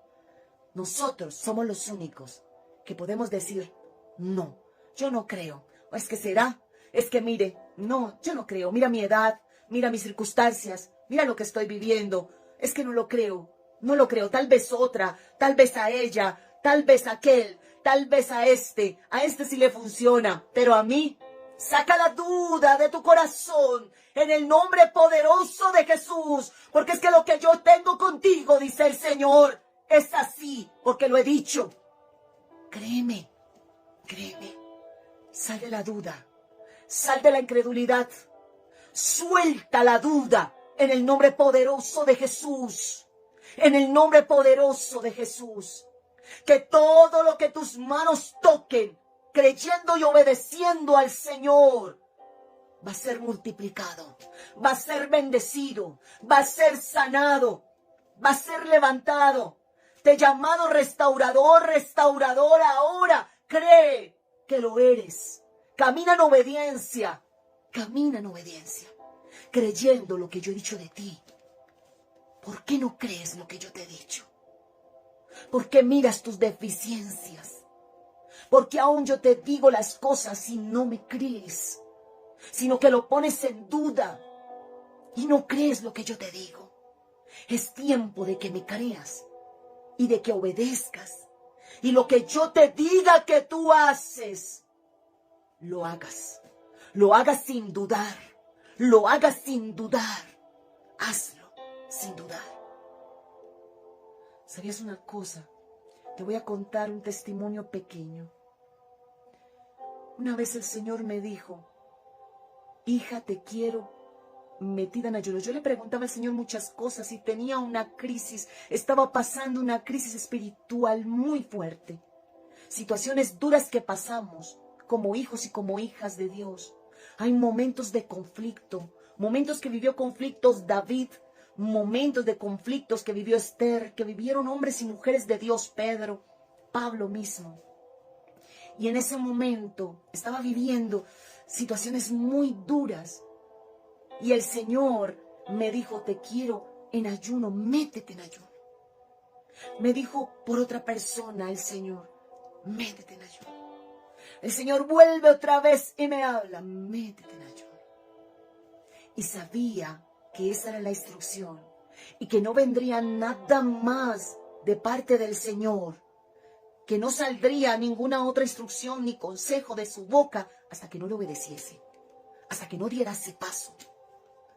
Nosotros somos los únicos que podemos decir, no, yo no creo. ¿O es que será? Es que mire, no, yo no creo. Mira mi edad, mira mis circunstancias, mira lo que estoy viviendo. Es que no lo creo, no lo creo. Tal vez otra, tal vez a ella, tal vez a aquel, tal vez a este sí le funciona, pero a mí. Saca la duda de tu corazón en el nombre poderoso de Jesús, porque es que lo que yo tengo contigo, dice el Señor, es así, porque lo he dicho. Créeme, créeme. Sal de la duda, sal de la incredulidad, suelta la duda en el nombre poderoso de Jesús, en el nombre poderoso de Jesús. Que todo lo que tus manos toquen, creyendo y obedeciendo al Señor, va a ser multiplicado, va a ser bendecido, va a ser sanado, va a ser levantado. Te he llamado restaurador, restauradora ahora. Cree que lo eres. Camina en obediencia, creyendo lo que yo he dicho de ti. ¿Por qué no crees lo que yo te he dicho? ¿Por qué miras tus deficiencias? Porque aún yo te digo las cosas y no me crees, sino que lo pones en duda y no crees lo que yo te digo. Es tiempo de que me creas y de que obedezcas. Y lo que yo te diga que tú haces, lo hagas. Lo hagas sin dudar. Lo hagas sin dudar. Hazlo sin dudar. ¿Sabías una cosa? Te voy a contar un testimonio pequeño. Una vez el Señor me dijo, hija, te quiero metida en ayuno. Yo le preguntaba al Señor muchas cosas y tenía una crisis, estaba pasando una crisis espiritual muy fuerte. Situaciones duras que pasamos como hijos y como hijas de Dios. Hay momentos de conflicto, momentos que vivió conflictos David, momentos de conflictos que vivió Esther, que vivieron hombres y mujeres de Dios, Pedro, Pablo mismo. Y en ese momento estaba viviendo situaciones muy duras. Y el Señor me dijo, te quiero en ayuno, métete en ayuno. Me dijo por otra persona el Señor, métete en ayuno. El Señor vuelve otra vez y me habla, métete en ayuno. Y sabía que esa era la instrucción y que no vendría nada más de parte del Señor, que no saldría ninguna otra instrucción ni consejo de su boca hasta que no le obedeciese, hasta que no diera ese paso.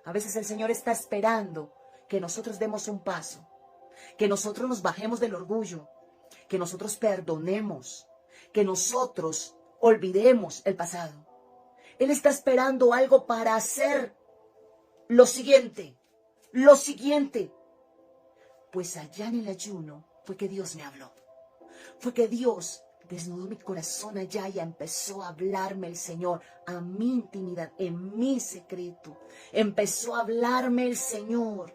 A veces el Señor está esperando que nosotros demos un paso, que nosotros nos bajemos del orgullo, que nosotros perdonemos, que nosotros olvidemos el pasado. Él está esperando algo para hacer lo siguiente. Pues allá en el ayuno fue que Dios me habló. Fue que Dios desnudó mi corazón allá y empezó a hablarme el Señor a mi intimidad, en mi secreto. Empezó a hablarme el Señor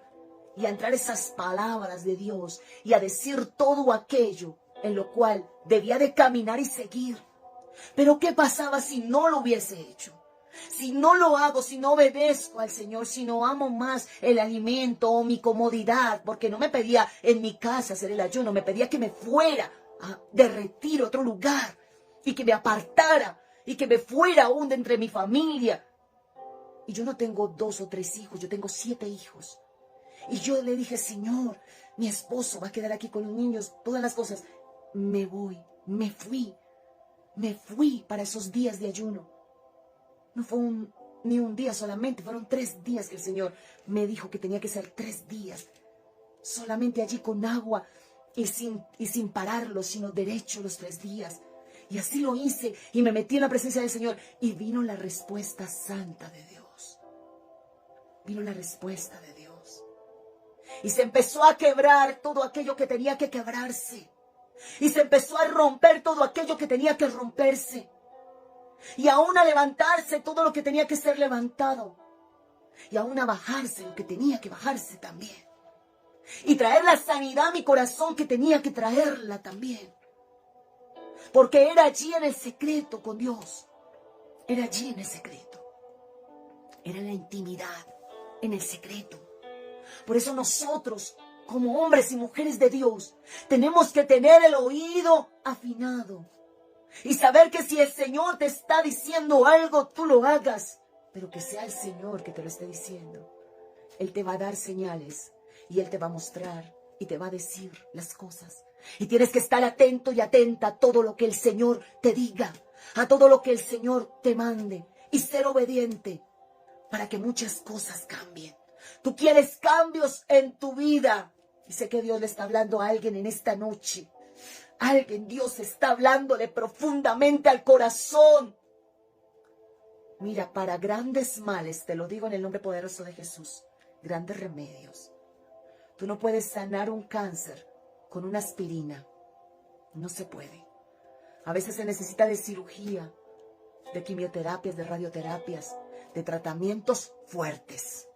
y a entrar esas palabras de Dios y a decir todo aquello en lo cual debía de caminar y seguir. Pero ¿qué pasaba si no lo hubiese hecho? Si no lo hago, si no obedezco al Señor, si no amo más el alimento o mi comodidad, porque no me pedía en mi casa hacer el ayuno, me pedía que me fuera de retiro a otro lugar y que me apartara y que me fuera aún de entre mi familia. Y yo no tengo 2 o 3 hijos, yo tengo 7 hijos. Y yo le dije, Señor, mi esposo va a quedar aquí con los niños, todas las cosas. Me voy, me fui para esos días de ayuno. No fue ni un día solamente, fueron 3 días que el Señor me dijo que tenía que ser 3 días. Solamente allí con agua y sin pararlo, sino derecho los 3 días. Y así lo hice y me metí en la presencia del Señor y vino la respuesta santa de Dios. Vino la respuesta de Dios. Y se empezó a quebrar todo aquello que tenía que quebrarse. Y se empezó a romper todo aquello que tenía que romperse. Y aún a levantarse todo lo que tenía que ser levantado. Y aún a bajarse lo que tenía que bajarse también. Y traer la sanidad a mi corazón que tenía que traerla también. Porque era allí en el secreto con Dios. Era allí en el secreto. Era en la intimidad, en el secreto. Por eso nosotros, como hombres y mujeres de Dios, tenemos que tener el oído afinado. Y saber que si el Señor te está diciendo algo, tú lo hagas. Pero que sea el Señor que te lo esté diciendo. Él te va a dar señales. Y Él te va a mostrar y te va a decir las cosas. Y tienes que estar atento y atenta a todo lo que el Señor te diga. A todo lo que el Señor te mande. Y ser obediente para que muchas cosas cambien. Tú quieres cambios en tu vida. Y sé que Dios le está hablando a alguien en esta noche. Alguien, Dios está hablándole profundamente al corazón. Mira, para grandes males, te lo digo en el nombre poderoso de Jesús, grandes remedios. Tú no puedes sanar un cáncer con una aspirina. No se puede. A veces se necesita de cirugía, de quimioterapias, de radioterapias, de tratamientos fuertes.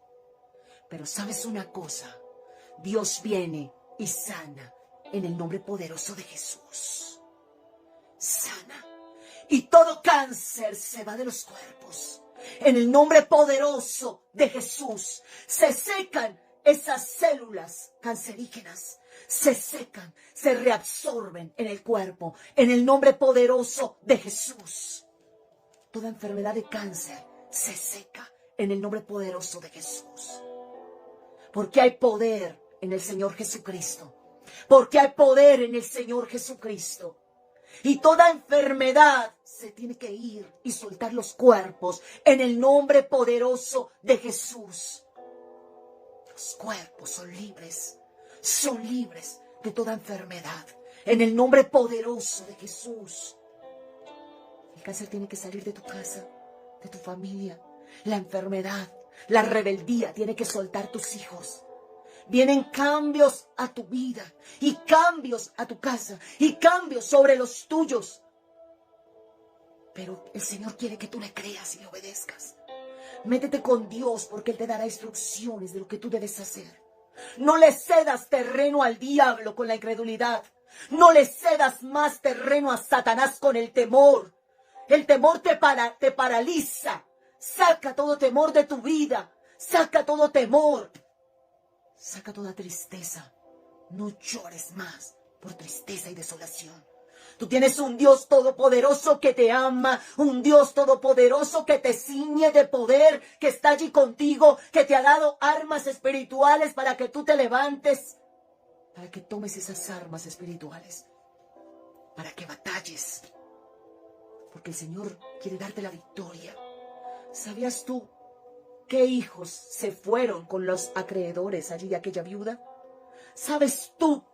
Pero ¿sabes una cosa? Dios viene y sana en el nombre poderoso de Jesús. Sana. Y todo cáncer se va de los cuerpos. En el nombre poderoso de Jesús se secan esas células cancerígenas. Se secan, se reabsorben en el cuerpo. En el nombre poderoso de Jesús. Toda enfermedad de cáncer se seca en el nombre poderoso de Jesús. Porque hay poder en el Señor Jesucristo. Porque hay poder en el Señor Jesucristo. Y toda enfermedad se tiene que ir y soltar los cuerpos en el nombre poderoso de Jesús. Los cuerpos son libres de toda enfermedad en el nombre poderoso de Jesús. El cáncer tiene que salir de tu casa, de tu familia. La enfermedad, la rebeldía tiene que soltar tus hijos. Vienen cambios a tu vida y cambios a tu casa y cambios sobre los tuyos. Pero el Señor quiere que tú le creas y le obedezcas. Métete con Dios porque Él te dará instrucciones de lo que tú debes hacer. No le cedas terreno al diablo con la incredulidad. No le cedas más terreno a Satanás con el temor. El temor te paraliza. Saca todo temor de tu vida. Saca todo temor. Saca toda tristeza. No llores más por tristeza y desolación. Tú tienes un Dios todopoderoso que te ama, un Dios todopoderoso que te ciñe de poder, que está allí contigo, que te ha dado armas espirituales para que tú te levantes, para que tomes esas armas espirituales, para que batalles, porque el Señor quiere darte la victoria. ¿Sabías tú qué hijos se fueron con los acreedores allí de aquella viuda? ¿Sabes tú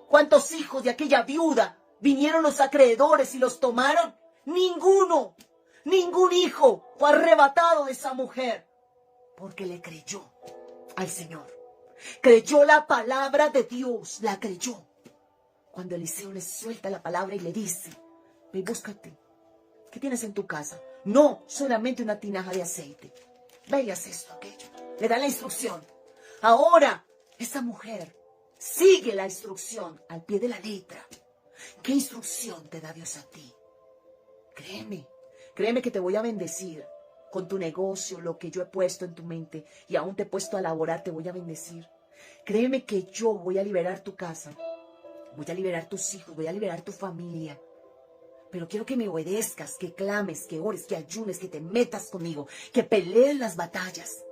cuántos hijos de aquella viuda vinieron los acreedores y los tomaron? Ninguno, ningún hijo fue arrebatado de esa mujer, porque le creyó al Señor. Creyó la palabra de Dios, la creyó. Cuando Eliseo le suelta la palabra y le dice, ve, búscate, ¿qué tienes en tu casa? No, solamente una tinaja de aceite. Ve y haz esto, aquello. Le da la instrucción. Ahora, esa mujer sigue la instrucción al pie de la letra. ¿Qué instrucción te da Dios a ti? créeme que te voy a bendecir con tu negocio, lo que yo he puesto en tu mente y aún te he puesto a laborar, te voy a bendecir. Créeme que yo voy a liberar tu casa, voy a liberar tus hijos, voy a liberar tu familia. Pero quiero que me obedezcas, que clames, que ores, que ayunes, que te metas conmigo, que pelees las batallas.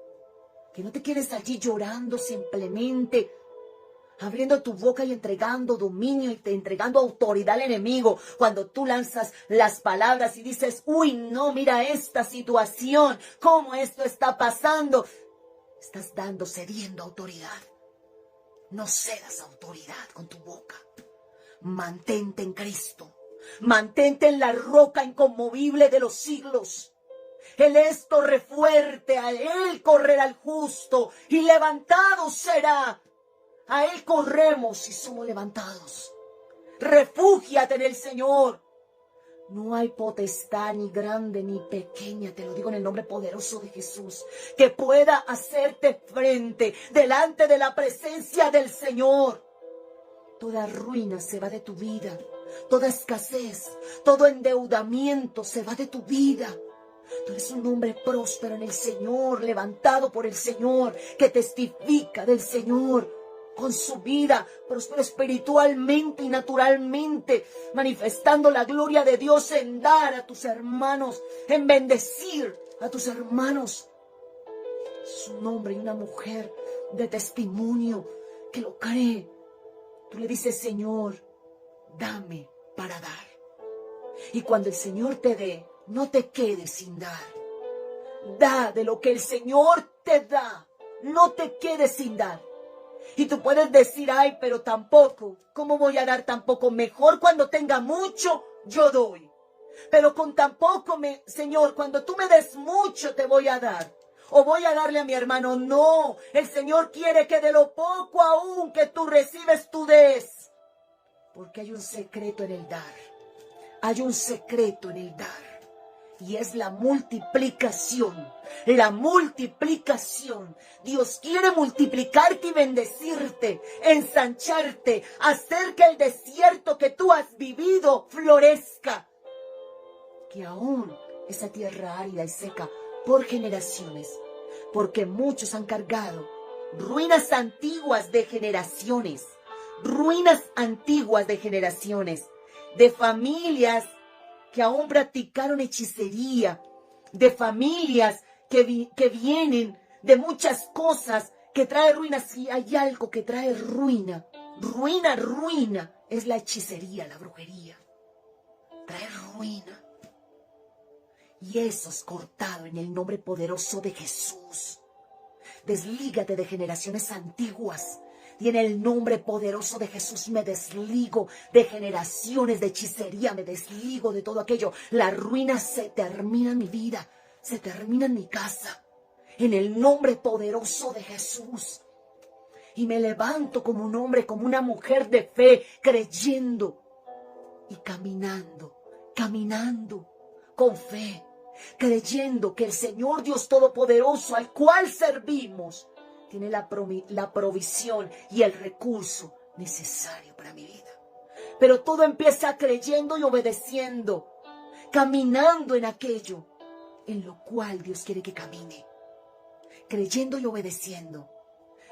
Que no te quedes allí llorando simplemente, abriendo tu boca y entregando dominio y te entregando autoridad al enemigo. Cuando tú lanzas las palabras y dices, uy, no, mira esta situación, cómo esto está pasando. Estás cediendo autoridad. No cedas autoridad con tu boca. Mantente en Cristo. Mantente en la roca inconmovible de los siglos. Él es torre fuerte, a Él correrá el justo y levantado será. A Él corremos y somos levantados. Refúgiate en el Señor. No hay potestad ni grande ni pequeña, te lo digo en el nombre poderoso de Jesús, que pueda hacerte frente delante de la presencia del Señor. Toda ruina se va de tu vida, toda escasez, todo endeudamiento se va de tu vida. Tú eres un hombre próspero en el Señor, levantado por el Señor, que testifica del Señor con su vida, próspero espiritualmente y naturalmente, manifestando la gloria de Dios en dar a tus hermanos, en bendecir a tus hermanos. Es un hombre y una mujer de testimonio que lo cree. Tú le dices, Señor, dame para dar. Y cuando el Señor te dé, no te quedes sin dar. Da de lo que el Señor te da. No te quedes sin dar. Y tú puedes decir, ay, pero tampoco. ¿Cómo voy a dar tampoco? Mejor cuando tenga mucho, yo doy. Pero con tampoco, Señor, cuando tú me des mucho, te voy a dar. O voy a darle a mi hermano. No, el Señor quiere que de lo poco aún que tú recibes, tú des. Porque hay un secreto en el dar. Hay un secreto en el dar. Y es la multiplicación. La multiplicación. Dios quiere multiplicarte y bendecirte, ensancharte, hacer que el desierto que tú has vivido florezca. Que aún esa tierra árida y seca por generaciones, porque muchos han cargado ruinas antiguas de generaciones, de familias que aún practicaron hechicería, de familias que vienen de muchas cosas que trae ruinas. Y hay algo que trae ruina, es la hechicería, la brujería, trae ruina. Y eso es cortado en el nombre poderoso de Jesús. Deslígate de generaciones antiguas. Y en el nombre poderoso de Jesús me desligo de generaciones de hechicería. Me desligo de todo aquello. La ruina se termina en mi vida. Se termina en mi casa. En el nombre poderoso de Jesús. Y me levanto como un hombre, como una mujer de fe, creyendo y caminando con fe. Creyendo que el Señor Dios Todopoderoso al cual servimos tiene la provisión y el recurso necesario para mi vida. Pero todo empieza creyendo y obedeciendo, caminando en aquello en lo cual Dios quiere que camine. Creyendo y obedeciendo.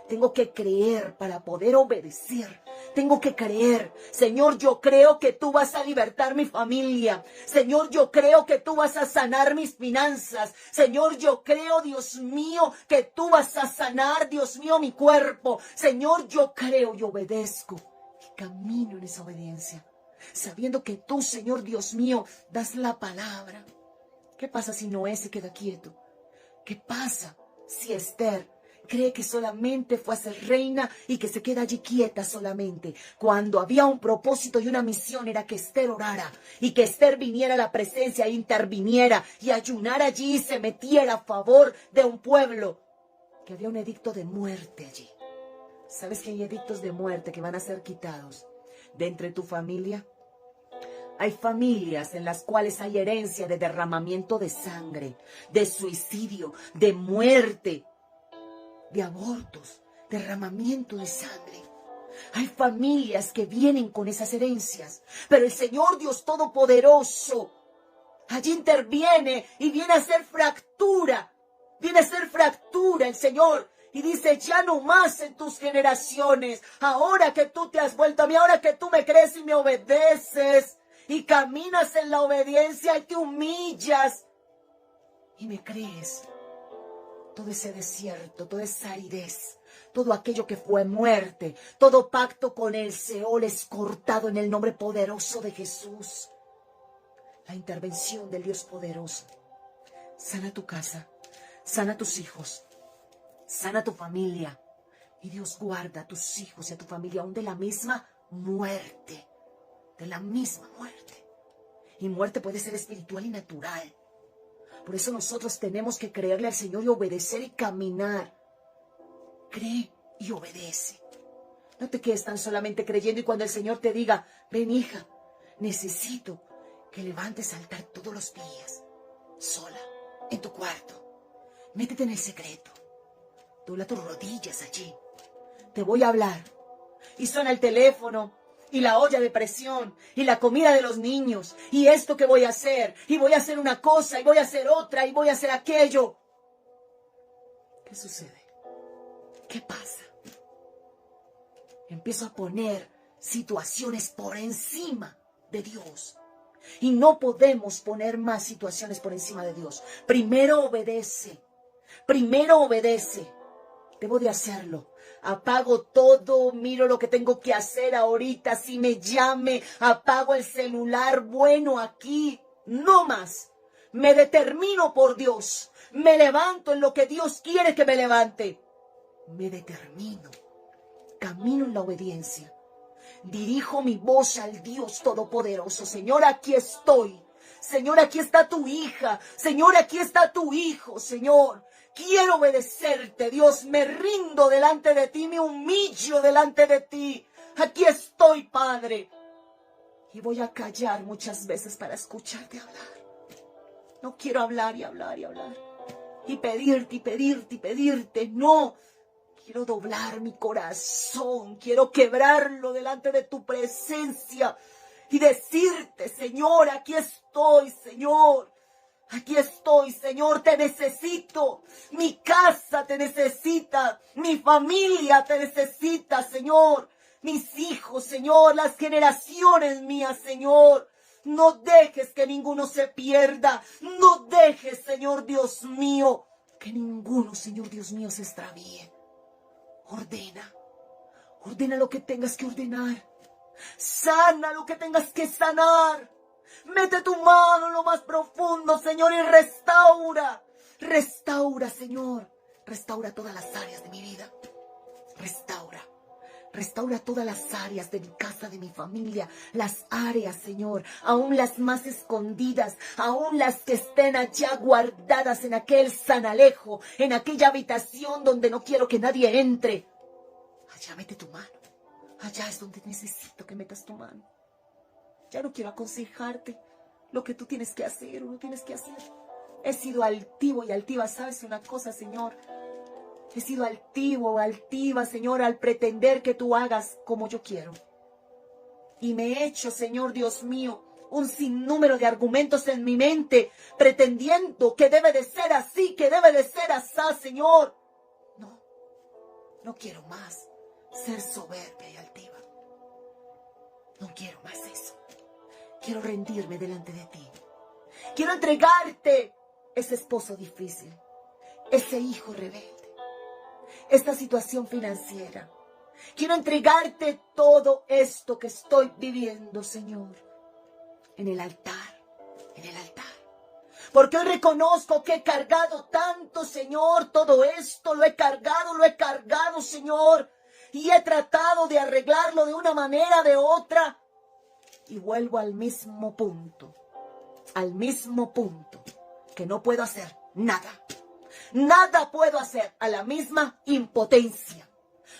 Tengo que creer para poder obedecer. Tengo que creer. Señor, yo creo que tú vas a libertar mi familia. Señor, yo creo que tú vas a sanar mis finanzas. Señor, yo creo, Dios mío, que tú vas a sanar, Dios mío, mi cuerpo. Señor, yo creo y obedezco. Y camino en esa obediencia. Sabiendo que tú, Señor, Dios mío, das la palabra. ¿Qué pasa si Noé se queda quieto? ¿Qué pasa si Esther cree que solamente fue a ser reina y que se queda allí quieta solamente? Cuando había un propósito y una misión, era que Esther orara y que Esther viniera a la presencia e interviniera y ayunara allí y se metiera a favor de un pueblo. Que había un edicto de muerte allí. ¿Sabes que hay edictos de muerte que van a ser quitados de entre tu familia? Hay familias en las cuales hay herencia de derramamiento de sangre, de suicidio, de muerte, de abortos, derramamiento de sangre. Hay familias que vienen con esas herencias, pero el Señor Dios Todopoderoso Allí interviene y viene a hacer fractura. Viene a hacer fractura el Señor. Y dice, ya no más en tus generaciones. Ahora que tú te has vuelto a mí, ahora que tú me crees y me obedeces. Y caminas en la obediencia y te humillas. Y me crees. Todo ese desierto, toda esa aridez, todo aquello que fue muerte, todo pacto con el Seol es cortado en el nombre poderoso de Jesús. La intervención del Dios poderoso. Sana tu casa, sana a tus hijos, sana a tu familia. Y Dios guarda a tus hijos y a tu familia aún de la misma muerte. De la misma muerte. Y muerte puede ser espiritual y natural. Por eso nosotros tenemos que creerle al Señor y obedecer y caminar. Cree y obedece. No te quedes tan solamente creyendo y cuando el Señor te diga, ven hija, necesito que levantes altar todos los días, sola, en tu cuarto. Métete en el secreto. Dobla tus rodillas allí. Te voy a hablar. Y suena el teléfono. Y la olla de presión, y la comida de los niños, y esto que voy a hacer, y voy a hacer una cosa, y voy a hacer otra, y voy a hacer aquello. ¿Qué sucede? ¿Qué pasa? Empiezo a poner situaciones por encima de Dios. Y no podemos poner más situaciones por encima de Dios. Primero obedece. Primero obedece. Debo de hacerlo. Apago todo, miro lo que tengo que hacer ahorita, si me llame, apago el celular, bueno, aquí, no más. Me determino por Dios, me levanto en lo que Dios quiere que me levante. Me determino, camino en la obediencia, dirijo mi voz al Dios Todopoderoso. Señor, aquí estoy. Señor, aquí está tu hija. Señor, aquí está tu hijo, Señor. Quiero obedecerte, Dios, me rindo delante de ti, me humillo delante de ti. Aquí estoy, Padre. Y voy a callar muchas veces para escucharte hablar. No quiero hablar y hablar y hablar. Y pedirte y pedirte y pedirte. No, quiero doblar mi corazón. Quiero quebrarlo delante de tu presencia. Y decirte, Señor, aquí estoy, Señor. Aquí estoy, Señor, te necesito. Mi casa te necesita. Mi familia te necesita, Señor. Mis hijos, Señor, las generaciones mías, Señor. No dejes que ninguno se pierda. No dejes, Señor Dios mío, que ninguno, Señor Dios mío, se extravíe. Ordena. Ordena lo que tengas que ordenar. Sana lo que tengas que sanar. Mete tu mano en lo más profundo, Señor, y restaura. Restaura, Señor. Restaura todas las áreas de mi vida. Restaura. Restaura todas las áreas de mi casa, de mi familia. Las áreas, Señor, aún las más escondidas, aún las que estén allá guardadas en aquel sanalejo, en aquella habitación donde no quiero que nadie entre. Allá mete tu mano. Allá es donde necesito que metas tu mano. Ya no quiero aconsejarte lo que tú tienes que hacer o no tienes que hacer. He sido altivo y altiva, ¿sabes una cosa, Señor? He sido altivo o altiva, Señor, al pretender que tú hagas como yo quiero. Y me he hecho, Señor Dios mío, un sinnúmero de argumentos en mi mente, pretendiendo que debe de ser así, que debe de ser así, Señor. No, no quiero más ser soberbia y altiva. No quiero más eso. Quiero rendirme delante de ti. Quiero entregarte ese esposo difícil, ese hijo rebelde, esta situación financiera. Quiero entregarte todo esto que estoy viviendo, Señor, en el altar, en el altar. Porque hoy reconozco que he cargado tanto, Señor, todo esto lo he cargado, Señor. Y he tratado de arreglarlo de una manera, de otra. Y vuelvo al mismo punto, que no puedo hacer nada. Nada puedo hacer, a la misma impotencia.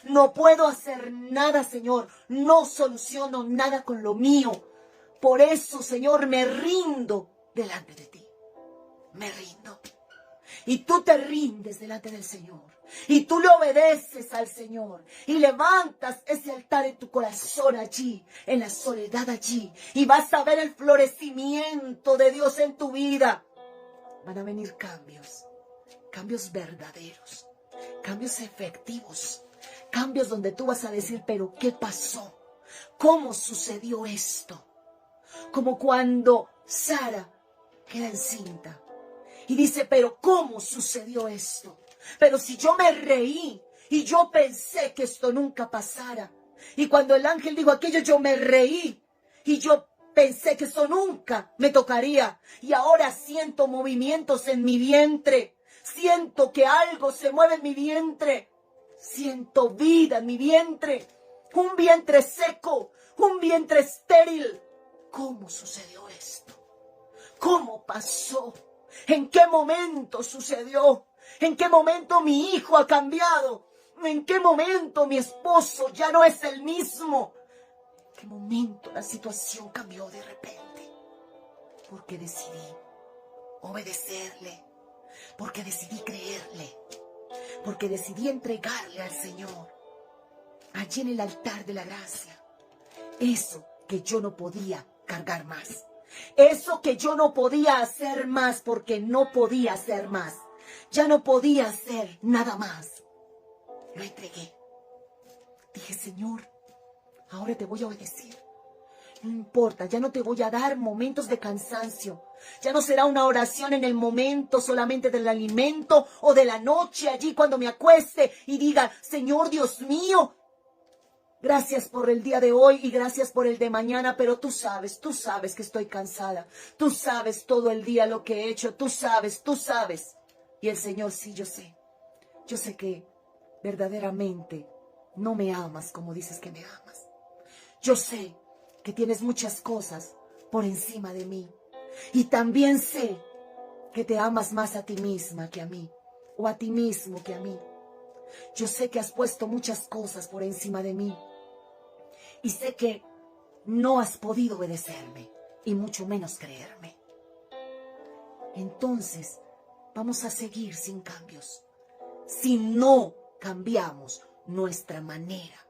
No puedo hacer nada, Señor. No soluciono nada con lo mío. Por eso, Señor, me rindo delante de ti. Me rindo. y tú te rindes delante del Señor, y tú le obedeces al Señor, y levantas ese altar en tu corazón allí, en la soledad allí, y vas a ver el florecimiento de Dios en tu vida. Van a venir cambios, cambios verdaderos, cambios efectivos, cambios donde tú vas a decir, pero ¿qué pasó? ¿Cómo sucedió esto? Como cuando Sara queda encinta y dice, pero ¿cómo sucedió esto? Pero si yo me reí y yo pensé que esto nunca pasara. Y cuando el ángel dijo aquello, yo me reí y yo pensé que eso nunca me tocaría. Y ahora siento movimientos en mi vientre. Siento que algo se mueve en mi vientre. Siento vida en mi vientre. Un vientre seco, un vientre estéril. ¿Cómo sucedió esto? ¿Cómo pasó? ¿En qué momento sucedió? ¿En qué momento mi hijo ha cambiado? ¿En qué momento mi esposo ya no es el mismo? ¿En qué momento la situación cambió de repente? Porque decidí obedecerle, porque decidí creerle, porque decidí entregarle al Señor, allí en el altar de la gracia, eso que yo no podía cargar más. Eso que yo no podía hacer más porque no podía hacer más. Ya no podía hacer nada más. Lo entregué. Dije, Señor, ahora te voy a obedecer. No importa, ya no te voy a dar momentos de cansancio. Ya no será una oración en el momento solamente del alimento o de la noche allí cuando me acueste y diga, Señor Dios mío, gracias por el día de hoy y gracias por el de mañana, pero tú sabes que estoy cansada. Tú sabes todo el día lo que he hecho, tú sabes. Y el Señor, sí, yo sé que verdaderamente no me amas como dices que me amas. Yo sé que tienes muchas cosas por encima de mí. Y también sé que te amas más a ti misma que a mí, o a ti mismo que a mí. Yo sé que has puesto muchas cosas por encima de mí. Y sé que no has podido obedecerme, y mucho menos creerme. Entonces, vamos a seguir sin cambios. Si no cambiamos nuestra manera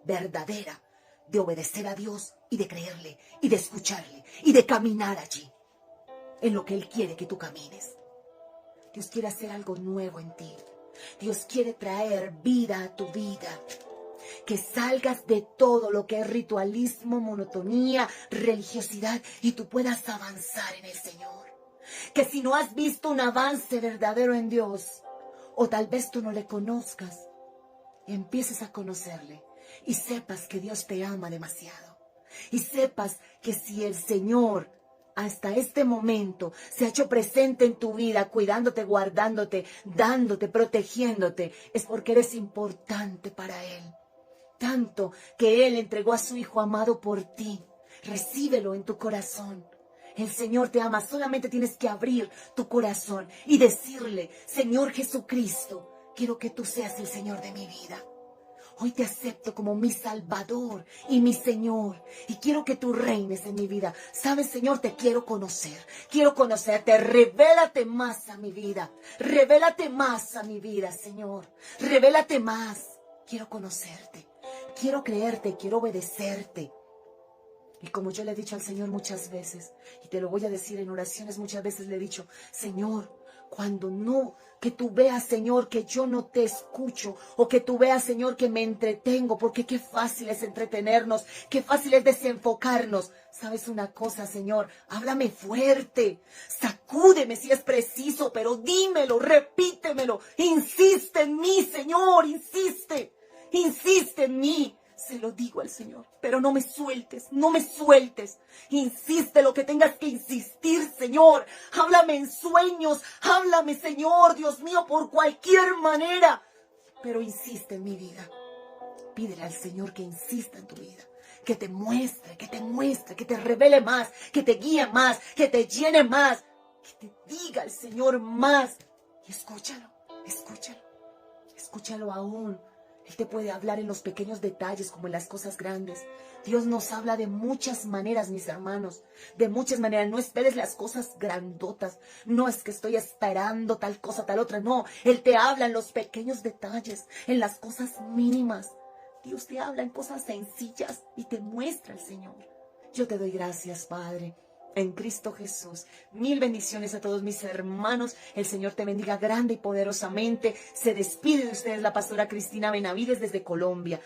verdadera de obedecer a Dios y de creerle, y de escucharle, y de caminar allí, en lo que Él quiere que tú camines. Dios quiere hacer algo nuevo en ti. Dios quiere traer vida a tu vida. Que salgas de todo lo que es ritualismo, monotonía, religiosidad y tú puedas avanzar en el Señor. Que si no has visto un avance verdadero en Dios, o tal vez tú no le conozcas, empieces a conocerle y sepas que Dios te ama demasiado. Y sepas que si el Señor hasta este momento se ha hecho presente en tu vida, cuidándote, guardándote, dándote, protegiéndote, es porque eres importante para Él. Tanto que Él entregó a su Hijo amado por ti. Recíbelo en tu corazón. El Señor te ama. Solamente tienes que abrir tu corazón y decirle, Señor Jesucristo, quiero que tú seas el Señor de mi vida. Hoy te acepto como mi Salvador y mi Señor. Y quiero que tú reines en mi vida. ¿Sabes, Señor? Te quiero conocer. Quiero conocerte. Revélate más a mi vida. Revélate más a mi vida, Señor. Revélate más. Quiero conocerte. Quiero creerte, quiero obedecerte. Y como yo le he dicho al Señor muchas veces, y te lo voy a decir en oraciones, muchas veces le he dicho, Señor, cuando no, que tú veas, Señor, que yo no te escucho, o que tú veas, Señor, que me entretengo, porque qué fácil es entretenernos, qué fácil es desenfocarnos. ¿Sabes una cosa, Señor? Háblame fuerte, sacúdeme si es preciso, pero dímelo, repítemelo, insiste en mí, Señor, insiste en mí. Se lo digo al Señor, pero no me sueltes, no me sueltes. Insiste lo que tengas que insistir, Señor. Háblame en sueños, háblame, Señor, Dios mío, por cualquier manera. Pero insiste en mi vida. Pídele al Señor que insista en tu vida. Que te muestre, que te revele más, que te guíe más, que te llene más. Que te diga el Señor más. Y escúchalo, escúchalo. Escúchalo aún Él te puede hablar en los pequeños detalles como en las cosas grandes. Dios nos habla de muchas maneras, mis hermanos. De muchas maneras. No esperes las cosas grandotas. No es que estoy esperando tal cosa, tal otra. No, Él te habla en los pequeños detalles, en las cosas mínimas. Dios te habla en cosas sencillas y te muestra el Señor. Yo te doy gracias, Padre, en Cristo Jesús. Mil bendiciones a todos mis hermanos. El Señor te bendiga grande y poderosamente. Se despide de ustedes la pastora Cristina Benavides desde Colombia.